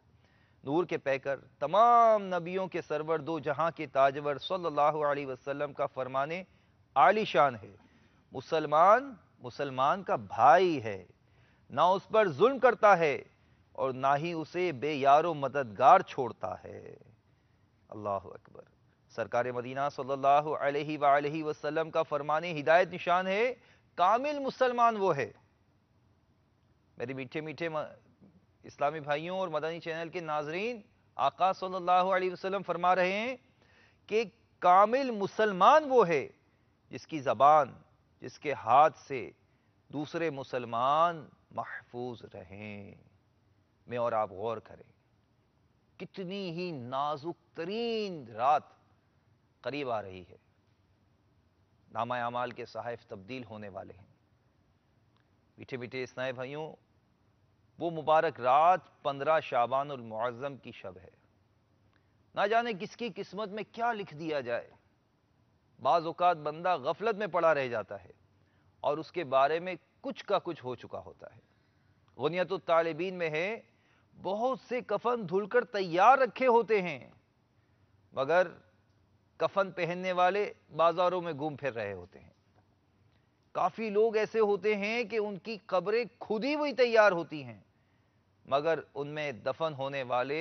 نور کے پیکر، تمام نبیوں کے سرور، دو جہاں کے تاجور صلی اللہ علیہ وسلم کا فرمانے عالی شان ہے، مسلمان کا بھائی ہے، نہ اس پر ظلم کرتا ہے اور نہ ہی اسے بے یار و مددگار چھوڑتا ہے۔ اللہ اکبر۔ سرکار مدینہ صلی اللہ علیہ وآلہ وسلم کا فرمانے ہدایت نشان ہے، کامل مسلمان وہ ہے۔ میرے میٹھے میٹھے اسلامی بھائیوں اور مدنی چینل کے ناظرین، آقا صلی اللہ علیہ وسلم فرما رہے ہیں کہ کامل مسلمان وہ ہے جس کی زبان، جس کے ہاتھ سے دوسرے مسلمان محفوظ رہیں۔ میں اور آپ غور کریں، کتنی ہی نازک ترین رات قریب آ رہی ہے، نامہ اعمال کے صحائف تبدیل ہونے والے ہیں۔ میٹھے میٹھے اسلامی بھائیوں، وہ مبارک رات 15 شعبان المعظم کی شب ہے۔ نہ جانے کس کی قسمت میں کیا لکھ دیا جائے۔ بعض اوقات بندہ غفلت میں پڑا رہ جاتا ہے اور اس کے بارے میں کچھ کا کچھ ہو چکا ہوتا ہے۔ غنیت الطالبین میں ہے، بہت سے کفن دھل کر تیار رکھے ہوتے ہیں مگر کفن پہننے والے بازاروں میں گھوم پھر رہے ہوتے ہیں۔ کافی لوگ ایسے ہوتے ہیں کہ ان کی قبریں خود ہی وہی تیار ہوتی ہیں مگر ان میں دفن ہونے والے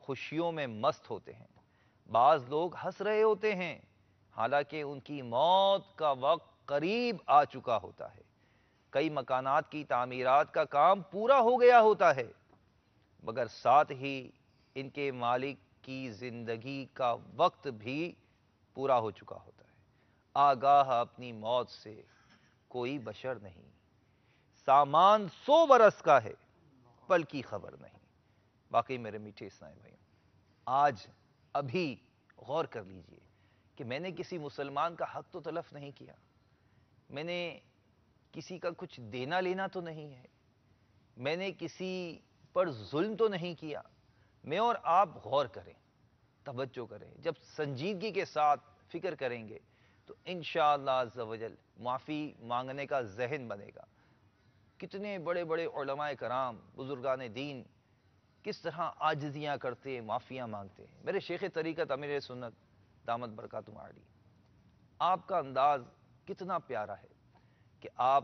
خوشیوں میں مست ہوتے ہیں۔ بعض لوگ ہنس رہے ہوتے ہیں حالانکہ ان کی موت کا وقت قریب آ چکا ہوتا ہے۔ کئی مکانات کی تعمیرات کا کام پورا ہو گیا ہوتا ہے مگر ساتھ ہی ان کے مالک کی زندگی کا وقت بھی پورا ہو چکا ہوتا ہے۔ آگاہ اپنی موت سے کوئی بشر نہیں، سامان 100 برس کا ہے، پل کی خبر نہیں۔ باقی میرے میٹھے اسلامی بھائیوں، آج ابھی غور کر لیجئے کہ میں نے کسی مسلمان کا حق تو تلف نہیں کیا، میں نے کسی کا کچھ دینا لینا تو نہیں ہے، میں نے کسی پر ظلم تو نہیں کیا۔ میں اور آپ غور کریں، توجہ کریں، جب سنجیدگی کے ساتھ فکر کریں گے تو انشاءاللہ عز و جل معافی مانگنے کا ذہن بنے گا۔ کتنے بڑے بڑے علماء کرام، بزرگان دین کس طرح عاجزیاں کرتے ہیں، معافیاں مانگتے ہیں۔ میرے شیخ طریقت امیر سنت دامت برکاتہم عالی، آپ کا انداز کتنا پیارا ہے کہ آپ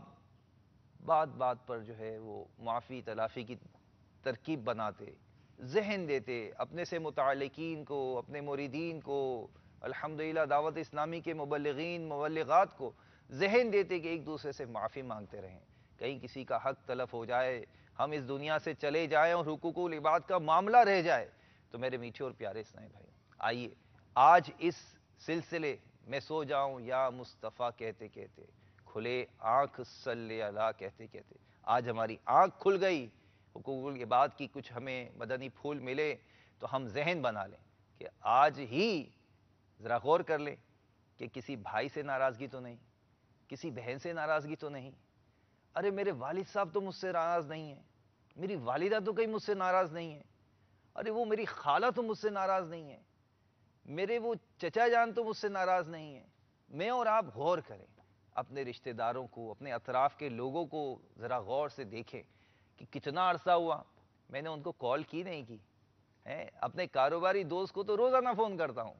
بات بات پر جو ہے وہ معافی تلافی کی ترکیب بناتے، ذہن دیتے اپنے سے متعلقین کو، اپنے مریدین کو، الحمدللہ دعوت اسلامی کے مبلغین مبلغات کو ذہن دیتے کہ ایک دوسرے سے معافی مانگتے رہیں، کہیں کسی کا حق تلف ہو جائے، ہم اس دنیا سے چلے جائیں اور حقوق العباد کا معاملہ رہ جائے۔ تو میرے میٹھے اور پیارے اسلامی بھائی، آئیے آج اس سلسلے میں سو جاؤں یا مصطفیٰ کہتے کہتے، کھلے آنکھ صلی اللہ کہتے کہتے، آج ہماری آنکھ کھل گئی، حقوق العباد کی کچھ ہمیں مدنی پھول ملے تو ہم ذہن بنا لیں کہ آج ہی ذرا غور کر لیں کہ کسی بھائی سے ناراضگی تو نہیں، کسی بہن سے ناراضگی تو نہیں، ارے میرے والد صاحب تو مجھ سے ناراض نہیں ہیں، میری والدہ تو کہیں مجھ سے ناراض نہیں ہیں، ارے وہ میری خالہ تو مجھ سے ناراض نہیں ہیں، میرے وہ چچا جان تو مجھ سے ناراض نہیں ہیں۔ میں اور آپ غور کریں، اپنے رشتہ داروں کو، اپنے اطراف کے لوگوں کو ذرا غور سے دیکھیں کہ کتنا عرصہ ہوا میں نے ان کو کال کی نہیں کی ہے۔ اپنے کاروباری دوست کو تو روزانہ فون کرتا ہوں،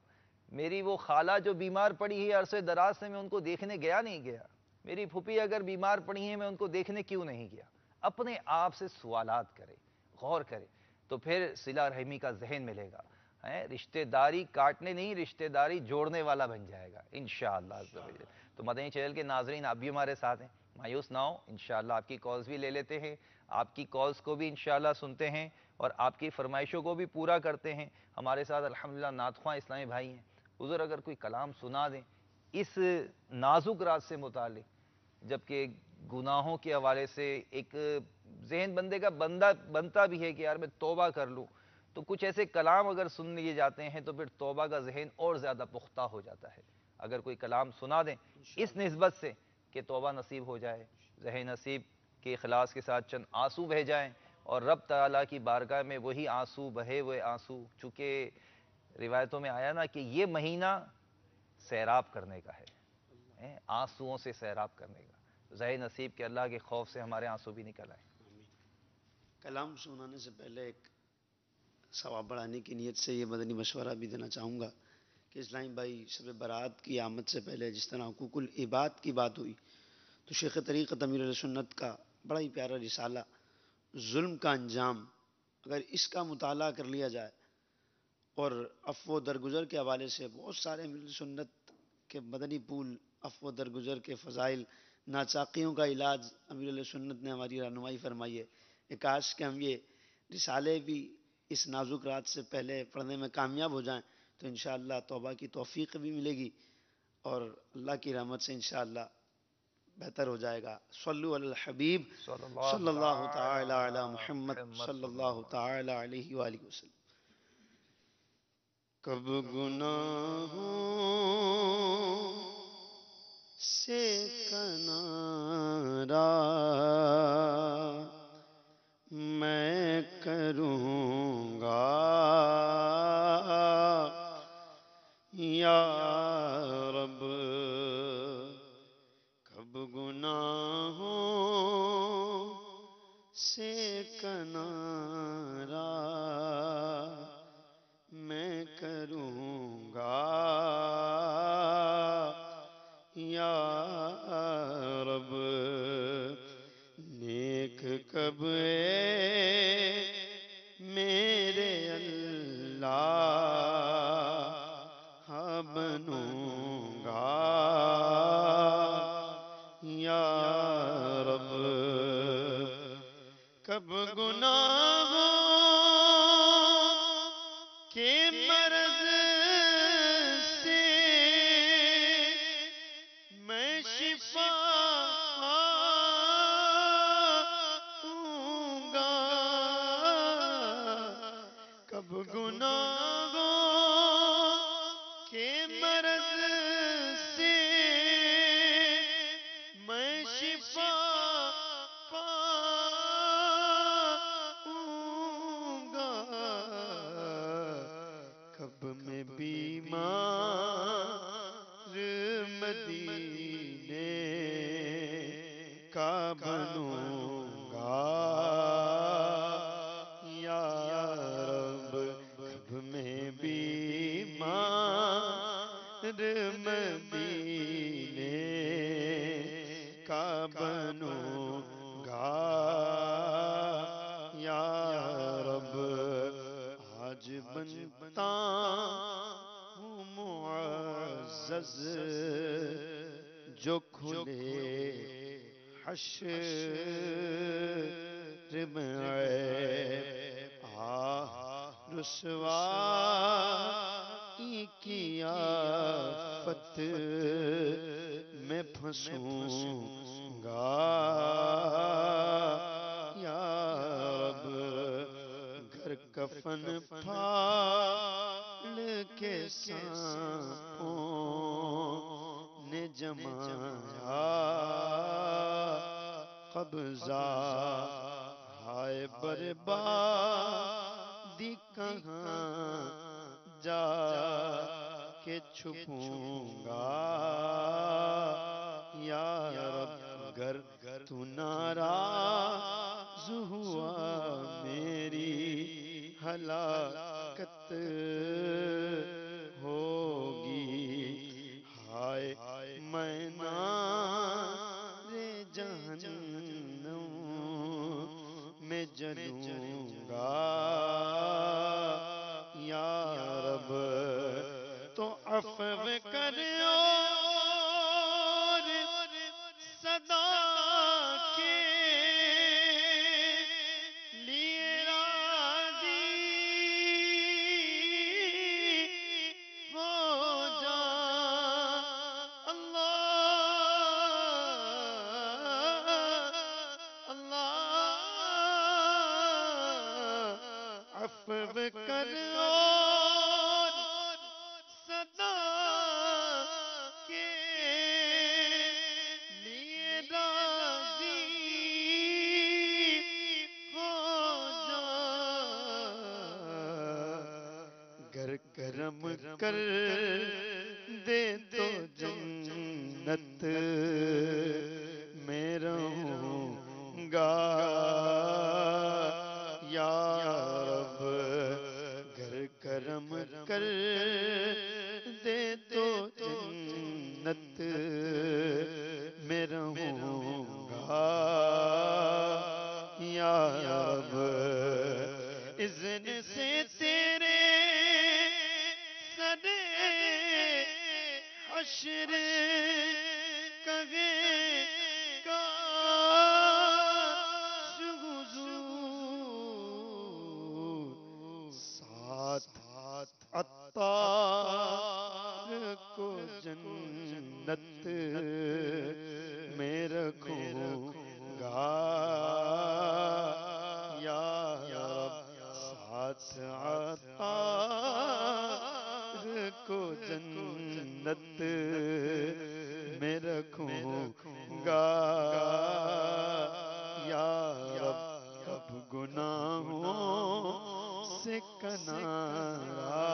میری وہ خالہ جو بیمار پڑی ہے عرصے دراز سے، میں ان کو دیکھنے گیا نہیں گیا، میری پھوپھی اگر بیمار پڑی ہیں میں ان کو دیکھنے کیوں نہیں گیا۔ اپنے آپ سے سوالات کرے، غور کرے، تو پھر صلہ رحمی کا ذہن ملے گا، رشتہ داری کاٹنے نہیں، رشتہ داری جوڑنے والا بن جائے گا انشاءاللہ عز و جل۔ تو مدنی چینل کے ناظرین، آپ بھی ہمارے ساتھ ہیں، مایوس نہ ہو، انشاءاللہ آپ کی کالز بھی لے لیتے ہیں، آپ کی کالز کو بھی انشاءاللہ سنتے ہیں اور آپ کی فرمائشوں کو بھی پورا کرتے ہیں۔ ہمارے ساتھ الحمدللہ نعت خواں اسلامی بھائی ہیں، حضور اگر کوئی کلام سنا دیں اس نازک راز سے متعلق، جبکہ گناہوں کے حوالے سے ایک ذہن بندے کا بنتا بھی ہے کہ یار میں توبہ کر لوں، تو کچھ ایسے کلام اگر سن لیے جاتے ہیں تو پھر توبہ کا ذہن اور زیادہ پختہ ہو جاتا ہے۔ اگر کوئی کلام سنا دیں اس نسبت سے کہ توبہ نصیب ہو جائے، ذہن نصیب کے اخلاص کے ساتھ چند آنسو بہہ جائیں اور رب تعالیٰ کی بارگاہ میں وہی آنسو بہے ہوئے آنسو، چونکہ روایتوں میں آیا نا کہ یہ مہینہ سیراب کرنے کا ہے، آنسوؤں سے سیراب کرنے کا، ذہن نصیب کے اللہ کے خوف سے ہمارے آنسو بھی نکل آئے۔ کلام سنانے سے پہلے ایک ثواب بڑھانے کی نیت سے یہ مدنی مشورہ بھی دینا چاہوں گا کہ اسلامی بھائی شب برات کی آمد سے پہلے جس طرح حقوق العباد کی بات ہوئی تو شیخ طریقت امیر علیہ سنت کا بڑا ہی پیارا رسالہ ظلم کا انجام، اگر اس کا مطالعہ کر لیا جائے اور عفو و درگزر کے حوالے سے بہت سارے امیر علیہ سنت کے مدنی پھول، عفو و درگزر کے فضائل، ناچاقیوں کا علاج امیر علیہ سنت نے ہماری رہنمائی فرمائی ہے کہ کاش کہ ہم یہ رسالے بھی اس نازک رات سے پہلے پڑھنے میں کامیاب ہو جائیں تو انشاءاللہ توبہ کی توفیق بھی ملے گی اور اللہ کی رحمت سے انشاءاللہ بہتر ہو جائے گا۔ صلو علی الحبیب صلی اللہ تعالی علی محمد صلی اللہ تعالی علیہ وآلہ وسلم۔ کب گناہوں سے کنارہ میں کروں گا یا رب، کب گناہوں سے کنارہ میں کروں گا یا رب، نیک کب میرے اللہ بنوں گا یا رب، کب گناہوں کے مرض سے میں شفا پاؤں گا، کب گناہوں کے مرض بنوں گا یا رب، کب میں بیمار مدینے کا بنوں گا یا رب، آج بنتا ہوں معزز جو کھلے حشر میں عیب رسوائی کی آفت میں پھنسوں گا یا رب، گھر کفن پھاڑ کے سانپوں نے جمایا قبضہ، ہائے بربادی کہاں جا کے چھپوں گا یا رب، گر تو ناراض ہوا میری ہلاکت ہوگی، ہائے میں نار جہنم میں جلوں گا یا رب، تو عفو کرو اور صدا کے لیے راضی ہو جا اللہ اللہ، عفو کرو اور صدا کے لیے راضی ہو جا، گر کرم کر دے تو جنت میں رہوں گا یا رب، گر کرم کر دے تو جنت میں رہوں گا یا رب، اذن سے تیرے سر حشر کہے کاش حضور ساتھ عطار کو جنت میں رکھوں گا یا رب، ساتھ عطار کو جنت میں رکھوں گا یا رب، کب گناہوں سے کنارہ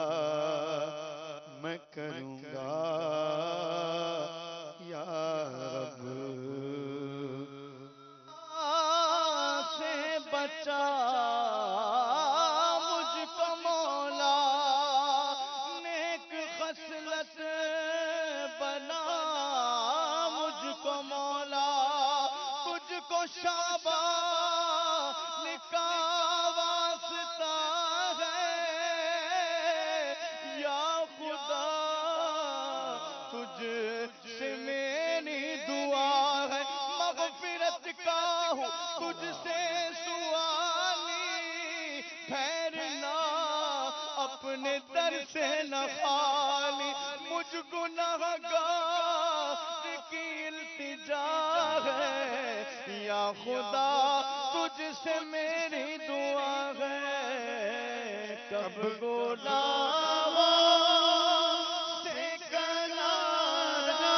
میں کروں گا یا رب، سے بچا مجھ کو مولا، نیک خصلت بنا مجھ کو مولا، تجھ کو شعبان کا واسطہ ہے یا خدا، تجھ سے میری دعا ہے، مغفرت کا ہوں تجھ سے سوالی، پھیرنا اپنے در سے نہ خالی، مجھ گناہگار کی التجا ہے یا خدا، تجھ سے میری دعا ہے، کب گناہوں سے کنارہ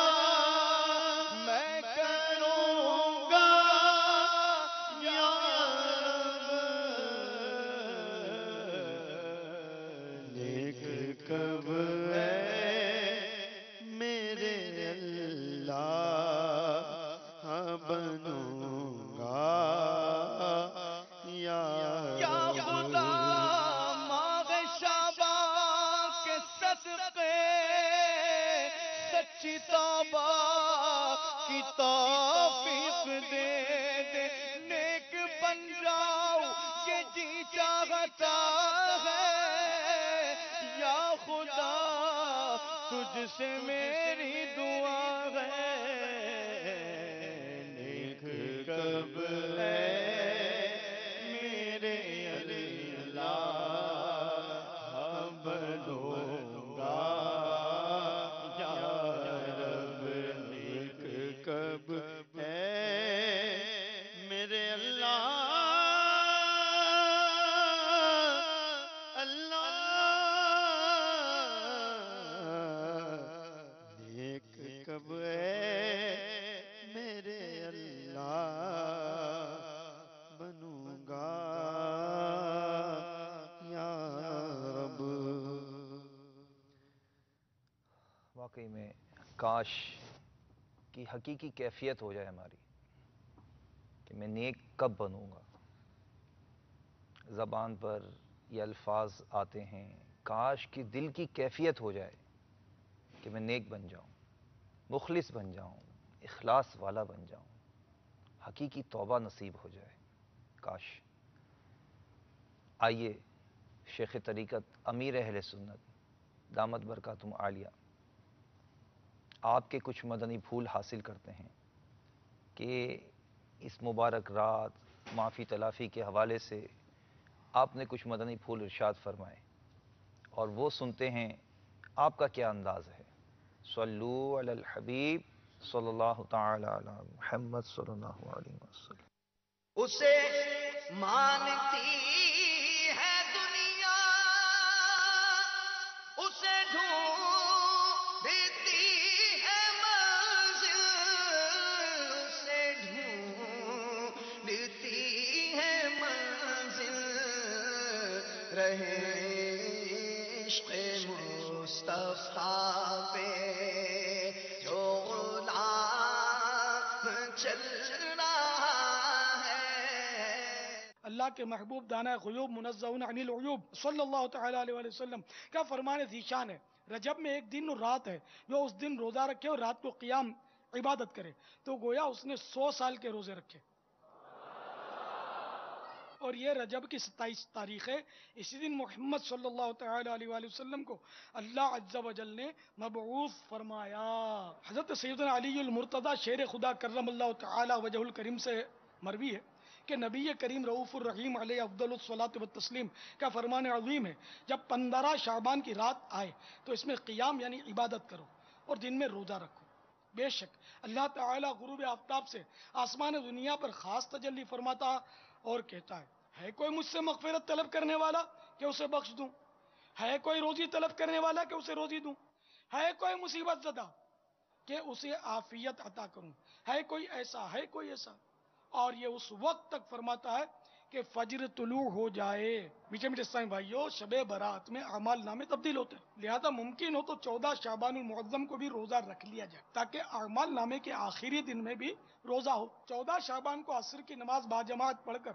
میں کروں گا یا رب، نیک کب ہے میرے اللہ بنوں کہ جی چاہتا ہے یا خدا تجھ سے میری دعا ہے نیک کب ہے میرے اللہ بنوں گا یا رب نیک کب ہے میرے اللہ نیک کب ہے میرے اللہ بنوں گا یا رب. واقعی میں کاش کی حقیقی کیفیت ہو جائے ہماری کہ میں نیک کب بنوں گا. زبان پر یہ الفاظ آتے ہیں، کاش کی دل کی کیفیت ہو جائے کہ میں نیک بن جاؤں، مخلص بن جاؤں، اخلاص والا بن جاؤں، حقیقی توبہ نصیب ہو جائے. کاش. آئیے شیخ طریقت امیر اہل سنت دامت برکاتہم عالیہ آپ کے کچھ مدنی پھول حاصل کرتے ہیں کہ اس مبارک رات معافی تلافی کے حوالے سے آپ نے کچھ مدنی پھول ارشاد فرمائے، اور وہ سنتے ہیں آپ کا کیا انداز ہے. صلو علی الحبیب صلی اللہ تعالی علی محمد صلی اللہ علیہ وسلم. اسے مانتی ہے دنیا، اسے ڈھونڈتی ہے منزل، اسے ڈھونڈتی ہے منزل، رہے عشق مصطفیٰ پہ جو غلام چل رہا ہے. اللہ کے محبوب دانہ غیوب منزہ عن العیوب صلی اللہ تعالی علیہ وآلہ وسلم کا فرمان ذیشان ہے، رجب میں ایک دن اور رات ہے، جو اس دن روزہ رکھے اور رات کو قیام عبادت کرے تو گویا اس نے 100 سال کے روزے رکھے. اور یہ رجب کی 27 تاریخ ہے. اسی دن محمد صلی اللہ تعالی علیہ وآلہ وسلم کو اللہ عز و جل نے مبعوث فرمایا. حضرت سیدنا علی المرتضی شیر خدا کرم اللہ تعالی وجہ الکریم سے مروی ہے کہ نبی کریم رؤوف الرحیم علیہ افضل الصلاۃ والتسلیم کا فرمان عظیم ہے، جب 15 شعبان کی رات آئے تو اس میں قیام یعنی عبادت کرو اور دن میں روزہ رکھو. بے شک اللہ تعالی غروب آفتاب سے آسمان دنیا پر خاص تجلی فرماتا اور کہتا ہے کوئی مجھ سے مغفرت طلب کرنے والا کہ اسے بخش دوں، ہے کوئی روزی طلب کرنے والا کہ اسے روزی دوں، ہے کوئی مصیبت زدہ کہ اسے عافیت عطا کروں، ہے کوئی ایسا، ہے کوئی ایسا. اور یہ اس وقت تک فرماتا ہے کہ فجر طلوع ہو جائے. میٹھے میٹھے اسلامی بھائیو، شب برات میں اعمال نامے تبدیل ہوتے ہیں، لہذا ممکن ہو تو 14 شعبان المعظم کو بھی روزہ رکھ لیا جائے تاکہ اعمال نامے کے آخری دن میں بھی روزہ ہو. 14 شعبان کو عصر کی نماز باجماعت پڑھ کر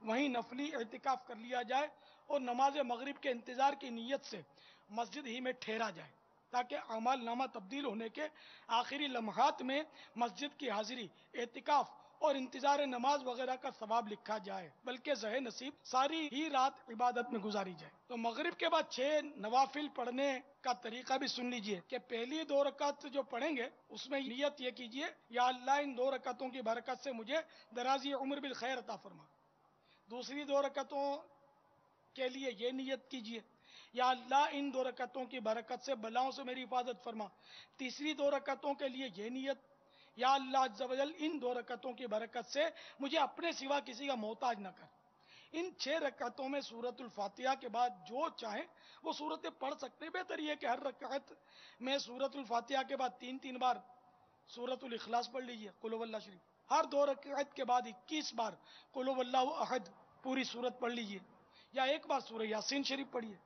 وہیں نفلی اعتکاف کر لیا جائے اور نماز مغرب کے انتظار کی نیت سے مسجد ہی میں ٹھہرا جائے تاکہ اعمال نامہ تبدیل ہونے کے آخری لمحات میں مسجد کی حاضری، اعتکاف اور انتظار نماز وغیرہ کا ثواب لکھا جائے، بلکہ زہ نصیب ساری ہی رات عبادت میں گزاری جائے. تو مغرب کے بعد 6 نوافل پڑھنے کا طریقہ بھی سن لیجئے کہ پہلی 2 رکعت جو پڑھیں گے اس میں نیت یہ کیجئے یا اللہ ان 2 رکعتوں کی برکت سے مجھے درازی عمر بالخیر عطا فرما. دوسری 2 رکعتوں کے لیے یہ نیت کیجئے یا اللہ ان 2 رکعتوں کی برکت سے بلاؤں سے میری حفاظت فرما. تیسری 2 رکعتوں کے لیے یہ نیت یا اللہ عز و جل ان 2 رکعتوں کی برکت سے مجھے اپنے سوا کسی کا محتاج نہ کر. ان 6 رکعتوں میں سورۃ الفاتحہ کے بعد جو چاہیں وہ سورتیں پڑھ سکتے ہیں. بہتر یہ کہ ہر رکعت میں سورۃ الفاتحہ کے بعد 3 بار سورۃ الاخلاص پڑھ لیجئے، قل هو اللہ شریف. ہر 2 رکعت کے بعد 21 بار قل هو اللہ احد پوری سورت پڑھ لیجئے، یا 1 بار سورہ یاسین شریف پڑھیے.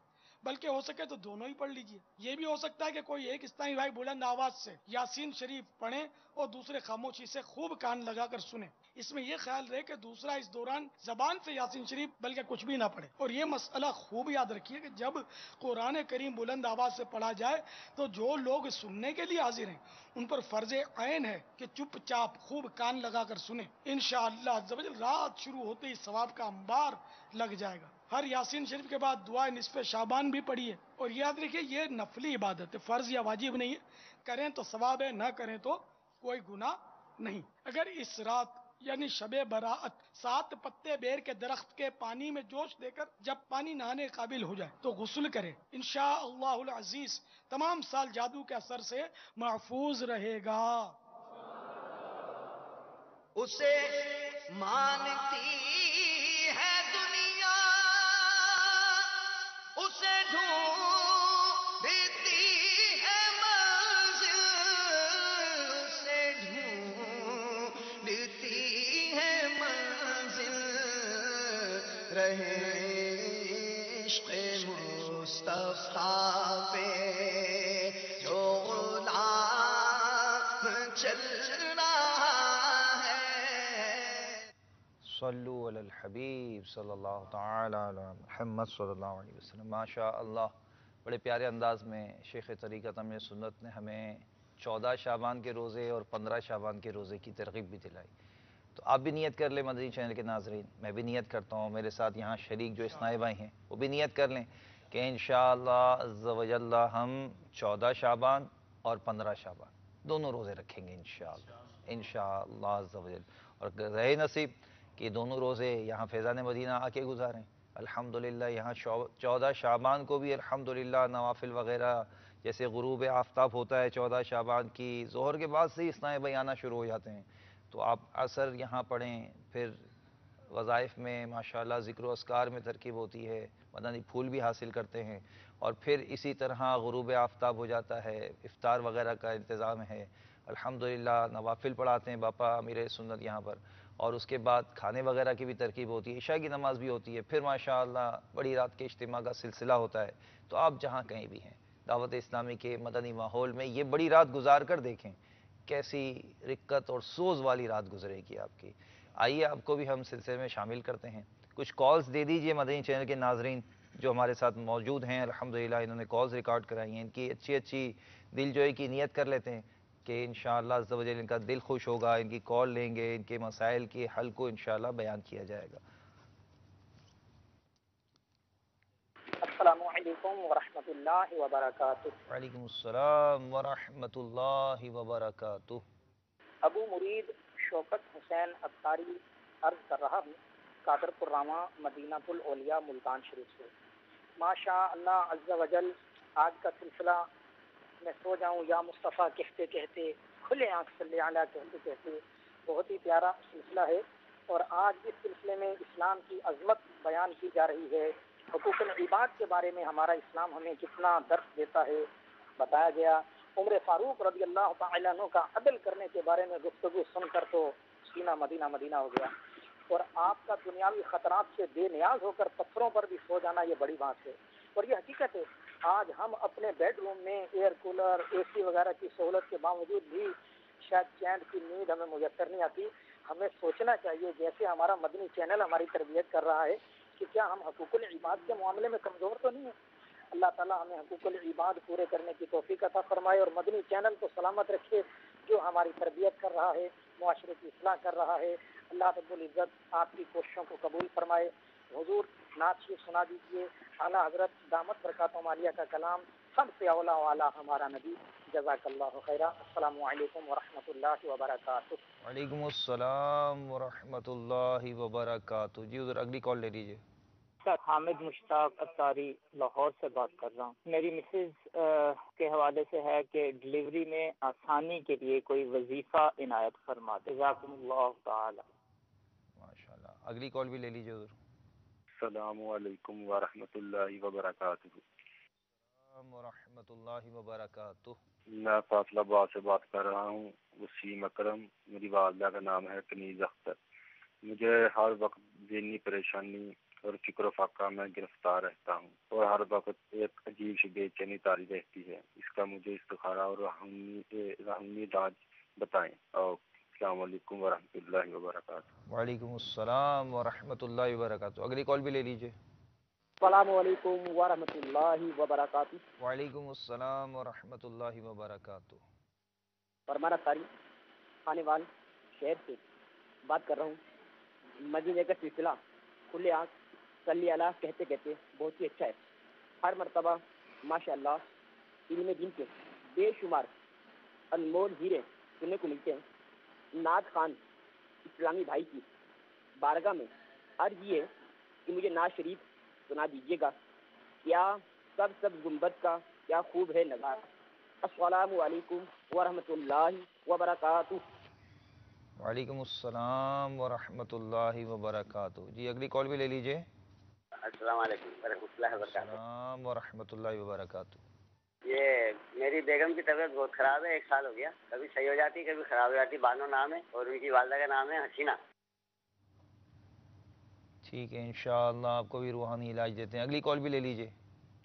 بلکہ ہو سکے تو دونوں ہی پڑھ لیجئے۔ یہ بھی ہو سکتا ہے کہ کوئی ایک اسلامی بھائی بلند آواز سے یاسین شریف پڑھیں اور دوسرے خاموشی سے خوب کان لگا کر سنیں۔ اس میں یہ خیال رہے کہ دوسرا اس دوران زبان سے یاسین شریف بلکہ کچھ بھی نہ پڑھے۔ اور یہ مسئلہ خوب یاد رکھیے کہ جب قرآن کریم بلند آواز سے پڑھا جائے تو جو لوگ سننے کے لیے حاضر ہیں ان پر فرض عین ہے کہ چپ چاپ خوب کان لگا کر سنیں۔ انشاءاللہ عز و جل رات شروع ہوتے ہی ثواب کا انبار لگ جائے گا۔ ہر یاسین شریف کے بعد دعائے نصف شعبان بھی پڑھیے، اور یاد رکھیے یہ نفلی عبادت ہے، فرض یا واجب نہیں ہے، کریں تو ثواب ہے، نہ کریں تو کوئی گناہ نہیں۔ اگر اس رات یعنی شب براءت 7 پتے بیر کے درخت کے پانی میں جوش دے کر جب پانی نہانے قابل ہو جائے تو غسل کرے، انشاءاللہ العزیز تمام سال جادو کے اثر سے محفوظ رہے گا۔ اسے مانتی ہے دنیا، اسے ڈھونڈتی ہے منزل، اسے ڈھونڈتی ہے منزل، رہے عشق مصطفیٰ پہ جو غلام چل رہا ہے۔ صلو علی الحبیب صلی اللہ تعالی علی محمد صلی اللہ علیہ وسلم۔ ماشاء اللہ، بڑے پیارے انداز میں شیخ طریقت امیر سنت نے ہمیں 14 شعبان کے روزے اور 15 شعبان کے روزے کی ترغیب بھی دلائی۔ تو آپ بھی نیت کر لیں مدنی چینل کے ناظرین، میں بھی نیت کرتا ہوں، میرے ساتھ یہاں شریک جو اسنائی بھائی ہیں وہ بھی نیت کر لیں کہ انشاءاللہ عز و جل ہم 14 شعبان اور 15 شعبان دونوں روزے رکھیں گے انشاءاللہ عز و جل، اور رہے نصیب کہ دونوں روزے یہاں فیضان مدینہ آ کے گزاریں۔ الحمدللہ یہاں 14 شعبان کو بھی الحمدللہ نوافل وغیرہ جیسے غروب آفتاب ہوتا ہے 14 شعبان کی، ظہر کے بعد سے ہی اسنائی بھائی آنا شروع ہو جاتے ہیں، تو آپ عصر یہاں پڑھیں، پھر وظائف میں ماشاءاللہ ذکر و اذکار میں ترکیب ہوتی ہے، مدنی پھول بھی حاصل کرتے ہیں، اور پھر اسی طرح غروب آفتاب ہو جاتا ہے، افطار وغیرہ کا انتظام ہے، الحمدللہ نوافل پڑھاتے ہیں باپا امیر سنت یہاں پر، اور اس کے بعد کھانے وغیرہ کی بھی ترکیب ہوتی ہے، عشاء کی نماز بھی ہوتی ہے، پھر ماشاءاللہ بڑی رات کے اجتماع کا سلسلہ ہوتا ہے۔ تو آپ جہاں کہیں بھی ہیں دعوت اسلامی کے مدنی ماحول میں یہ بڑی رات گزار کر دیکھیں کیسی رکت اور سوز والی رات گزرے گی آپ کی۔ آئیے آپ کو بھی ہم سلسلے میں شامل کرتے ہیں، کچھ کالز دے دیجئے مدنی چینل کے ناظرین جو ہمارے ساتھ موجود ہیں، الحمدللہ انہوں نے کالز ریکارڈ کرائی ہیں، ان کی اچھی دل جوئی کی نیت کر لیتے ہیں کہ انشاءاللہ عز و جل ان کا دل خوش ہوگا، ان کی کال لیں گے، ان کے مسائل کے حل کو انشاءاللہ بیان کیا جائے گا۔ السلام علیکم ورحمۃ اللہ وبرکاتہ۔ وعلیکم السلام ورحمۃ اللہ وبرکاتہ۔ ابو مرید شوکت حسین اتاری عرض کر رہا ہوں، قادر پرامہ مدینہ الاولیاء ملتان شریف سے۔ ماشاء اللہ عز و جل آج کا سلسلہ میں سو جاؤں یا مصطفیٰ کہتے کہتے، کھلے آنکھ صلی علیہ کہتے کہتے، بہت ہی پیارا سلسلہ ہے، اور آج اس سلسلے میں اسلام کی عظمت بیان کی جا رہی ہے، حقوق العباد کے بارے میں ہمارا اسلام ہمیں کتنا درس دیتا ہے بتایا گیا۔ عمر فاروق رضی اللہ تعالیٰ عنہ کا عدل کرنے کے بارے میں گفتگو سن کر تو سینہ مدینہ مدینہ ہو گیا، اور آپ کا دنیاوی خطرات سے بے نیاز ہو کر پتھروں پر بھی سو جانا یہ بڑی بات ہے، اور یہ حقیقت ہے۔ آج ہم اپنے بیڈ روم میں ایئر کولر اے سی وغیرہ کی سہولت کے باوجود بھی شاید چین کی نیند ہمیں میسر نہیں آتی۔ ہمیں سوچنا چاہیے جیسے ہمارا مدنی چینل ہماری تربیت کر رہا ہے کہ کیا ہم حقوق العباد کے معاملے میں کمزور تو نہیں ہیں؟ اللہ تعالیٰ ہمیں حقوق العباد پورے کرنے کی توفیق عطا فرمائے، اور مدنی چینل کو سلامت رکھے جو ہماری تربیت کر رہا ہے، معاشرے کی اصلاح کر رہا ہے۔ اللہ رب العزت آپ کی کوششوں کو قبول فرمائے۔ حضور نعت شریف سنا دیجیے، اعلیٰ حضرت دامت برکاتہم عالیہ کا کلام، سب سے اولا والا ہمارا نبی، جزاک اللہ خیرہ۔ السلام علیکم ورحمۃ اللہ وبرکاتہ۔ وعلیکم السلام ورحمۃ اللہ وبرکاتہ۔ جی ادھر اگلی کال لے لیجیے۔ حامد مشتاق اتاری لاہور سے بات کر رہا ہوں۔ میری مسز کے حوالے سے ہے کہ ڈلیوری میں آسانی کے لیے کوئی وظیفہ عنایت فرما دے، جزاکم اللہ تعالی۔ ماشاءاللہ اگلی کال بھی لے لیجیے ادھر۔ السلام علیکم ورحمۃ اللہ وبرکاتہ۔ السلام ورحمۃ اللہ وبرکاتہ۔ میں فاصلہ آباد سے بات کر رہا ہوں، وسیم اکرم، میری والدہ کا نام ہے کنیز اختر۔ مجھے ہر وقت ذہنی پریشانی اور فکر و فاقہ میں گرفتار رہتا ہوں اور ہر وقت ایک عجیب سی بے چینی طاری رہتی ہے. اس کا مجھے استخارہ اور رحمی علاج بتائیں. اور السلام علیکم ورحمۃ اللہ وبرکاتہ. وعلیکم السلام ورحمۃ اللہ وبرکاتہ. اگلی کال بھی لے لیجئے. السلام علیکم ورحمۃ اللہ وبرکاتہ. وعلیکم السلام ورحمۃ اللہ وبرکاتہ. فرمانا ساری خانے وال شہر سے بات کر رہا ہوں. مدینے کا سلسلہ کھلے آنکھ صلی اللہ کہتے کہتے بہت ہی اچھا ہے. ہر مرتبہ ماشاء اللہ علم دین کے بے شمار انمول ہیرے سننے کو ملتے ہیں. نعت خان اسلامی بھائی کی بارگاہ میں عرض یہ ہے کہ مجھے نعت شریف سنا دیجیے گا. کیا سب گنبد کا کیا خوب ہے نظارہ. السلام علیکم ورحمۃ اللہ وبرکاتہ. وعلیکم السلام ورحمۃ اللہ وبرکاتہ. جی اگلی کال بھی لے لیجئے. السلام علیکم ورحمۃ اللہ وبرکاتہ. السلام ورحمۃ اللہ وبرکاتہ. یہ میری بیگم کی طبیعت بہت خراب ہے. 1 سال ہو گیا. کبھی صحیح ہو جاتی کبھی خراب ہو جاتی. بانو نام ہے اور ان کی والدہ کا نام ہے حسینہ. ٹھیک ہے انشاءاللہ آپ کو بھی روحانی علاج دیتے ہیں. اگلی کال بھی لے لیجئے.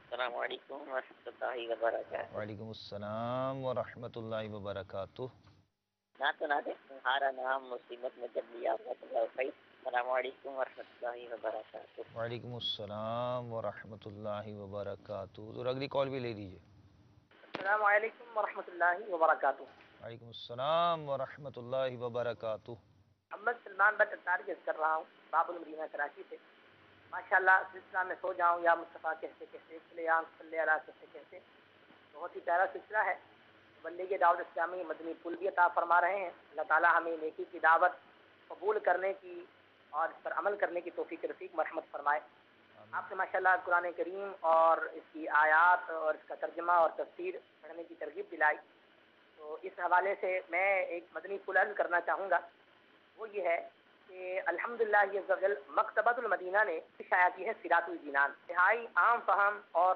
السلام علیکم ورحمۃ اللہ وبرکاتہ. وعلیکم السلام ورحمۃ اللہ وبرکاتہ. نہ تو نہ دے تمہارا نام مصیبت میں جب لیا خیر. السلام علیکم ورحمۃ اللہ وبرکاتہ. وعلیکم السلام ورحمۃ اللہ وبرکاتہ. اور اگلی کال بھی لے لیجئے. السلام علیکم ورحمۃ اللہ وبرکاتہ. وعلیکم السلام ورحمۃ اللہ وبرکاتہ. محمد سلمان بٹ اتاری عرض کر رہا ہوں باب المدینہ کراچی سے. ماشاءاللہ سلسلہ میں سو جاؤں یا مصطفیٰ کہتے کہتے کھلے آنکھ صلی اللہ کہتے کہتے بہت ہی پیارا سلسلہ ہے. بندگی دعوت اسلامی مدنی پل بھی عطا فرما رہے ہیں. اللہ تعالیٰ ہمیں نیکی کی دعوت قبول کرنے کی اور اس پر عمل کرنے کی توفیق رفیق مرحمت فرمائے. آپ سے ماشاءاللہ قرآن کریم اور اس کی آیات اور اس کا ترجمہ اور تفسیر پڑھنے کی ترغیب دلائی. تو اس حوالے سے میں ایک مدنی پل عرض کرنا چاہوں گا. وہ یہ ہے کہ الحمدللہ یہ مکتبۃ المدینہ نے شائع کی ہے سیرات الجنان. نہائی عام فہم اور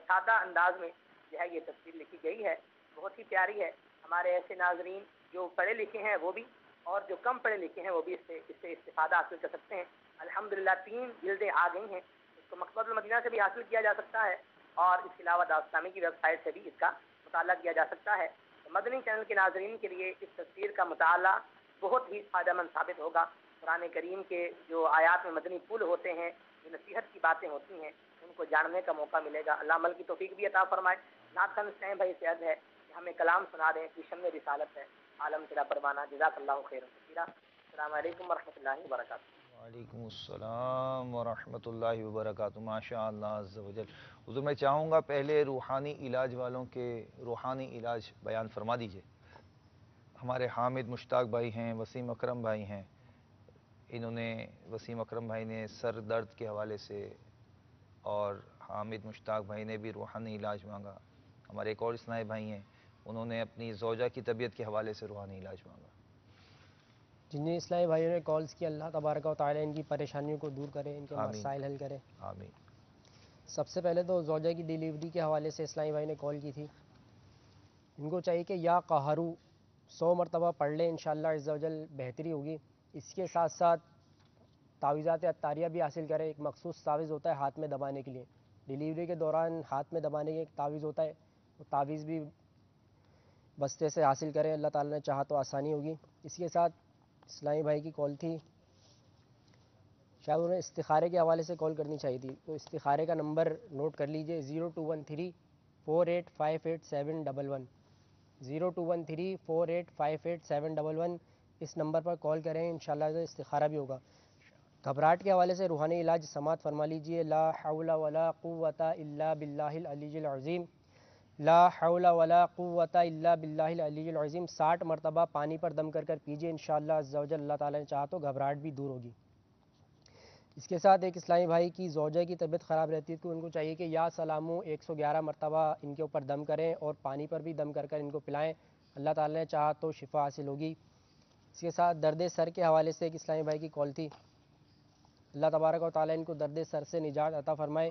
سادہ انداز میں جو ہے یہ تفسیر لکھی گئی ہے. بہت ہی پیاری ہے. ہمارے ایسے ناظرین جو پڑھے لکھے ہیں وہ بھی اور جو کم پڑھے لکھے ہیں وہ بھی اس سے استفادہ حاصل کر سکتے ہیں. الحمدللہ 3 جلدیں آ گئی ہیں. اس کو مکتبۃ المدینہ سے بھی حاصل کیا جا سکتا ہے اور اس کے علاوہ دعوت اسلامی کی ویب سائٹ سے بھی اس کا مطالعہ کیا جا سکتا ہے. مدنی چینل کے ناظرین کے لیے اس تفسیر کا مطالعہ بہت ہی فائدہ مند ثابت ہوگا. قرآن کریم کے جو آیات میں مدنی پھول ہوتے ہیں جو نصیحت کی باتیں ہوتی ہیں ان کو جاننے کا موقع ملے گا. اللہ عمل کی توفیق بھی عطا فرمائے. نعت خان اسلام بھائی سے عرض ہے کہ ہمیں کلام سنا دیں کہ شمع رسالت ہے عالم تیرا پروانہ. جزاک اللہ خیر کثیرا. السلام علیکم ورحمۃ اللہ وبرکاتہ. وعلیکم السلام ورحمۃ اللہ وبرکاتہ. ماشاء اللہ عز و جل. حضور میں چاہوں گا پہلے روحانی علاج والوں کے روحانی علاج بیان فرما دیجئے. ہمارے حامد مشتاق بھائی ہیں, وسیم اکرم بھائی ہیں. انہوں نے وسیم اکرم بھائی نے سر درد کے حوالے سے اور حامد مشتاق بھائی نے بھی روحانی علاج مانگا. ہمارے ایک اور اسنائی بھائی ہیں انہوں نے اپنی زوجہ کی طبیعت کے حوالے سے روحانی علاج مانگا. جن اسلامی بھائیوں نے کالز کی اللہ تبارک و تعالی ان کی پریشانیوں کو دور کرے, ان کے مسائل حل کرے. آمین. سب سے پہلے تو زوجہ کی ڈیلیوری کے حوالے سے اسلامی بھائی نے کال کی تھی. ان کو چاہیے کہ یا قہرو 100 مرتبہ پڑھ لیں, انشاءاللہ عز و جل بہتری ہوگی. اس کے ساتھ ساتھ تعویذات عطاریہ بھی حاصل کریں. ایک مخصوص تعویذ ہوتا ہے ہاتھ میں دبانے کے لیے. ڈیلیوری کے دوران ہاتھ میں دبانے کے ایک تعویذ ہوتا ہے, وہ تعویذ بھی بستے سے حاصل کریں. اللہ تعالیٰ نے چاہا تو آسانی ہوگی. اس کے ساتھ اسلامی بھائی کی کال تھی, شاید انہیں استخارے کے حوالے سے کال کرنی چاہیے تھی. تو استخارے کا نمبر نوٹ کر لیجئے 0213 4858 711 0213 4858 اس نمبر پر کال کریں. انشاءاللہ استخارہ بھی ہوگا. گھبراہٹ کے حوالے سے روحانی علاج سماعت فرما لیجئے. لا حول ولا قوت الا باللہ العلی العظیم. لا حول ولا قوت الا باللہ العلی العظیم 60 مرتبہ پانی پر دم کر پیجئے. انشاءاللہ عز و جل اللہ تعالیٰ نے چاہا تو گھبراہٹ بھی دور ہوگی. اس کے ساتھ ایک اسلامی بھائی کی زوجہ کی طبیعت خراب رہتی ہے تو ان کو چاہیے کہ یا سلامو 111 مرتبہ ان کے اوپر دم کریں اور پانی پر بھی دم کر ان کو پلائیں. اللہ تعالیٰ نے چاہا تو شفا حاصل ہوگی. اس کے ساتھ درد سر کے حوالے سے ایک اسلامی بھائی کی کال تھی. اللہ تبارک و تعالیٰ ان کو درد سر سے نجات عطا فرمائے.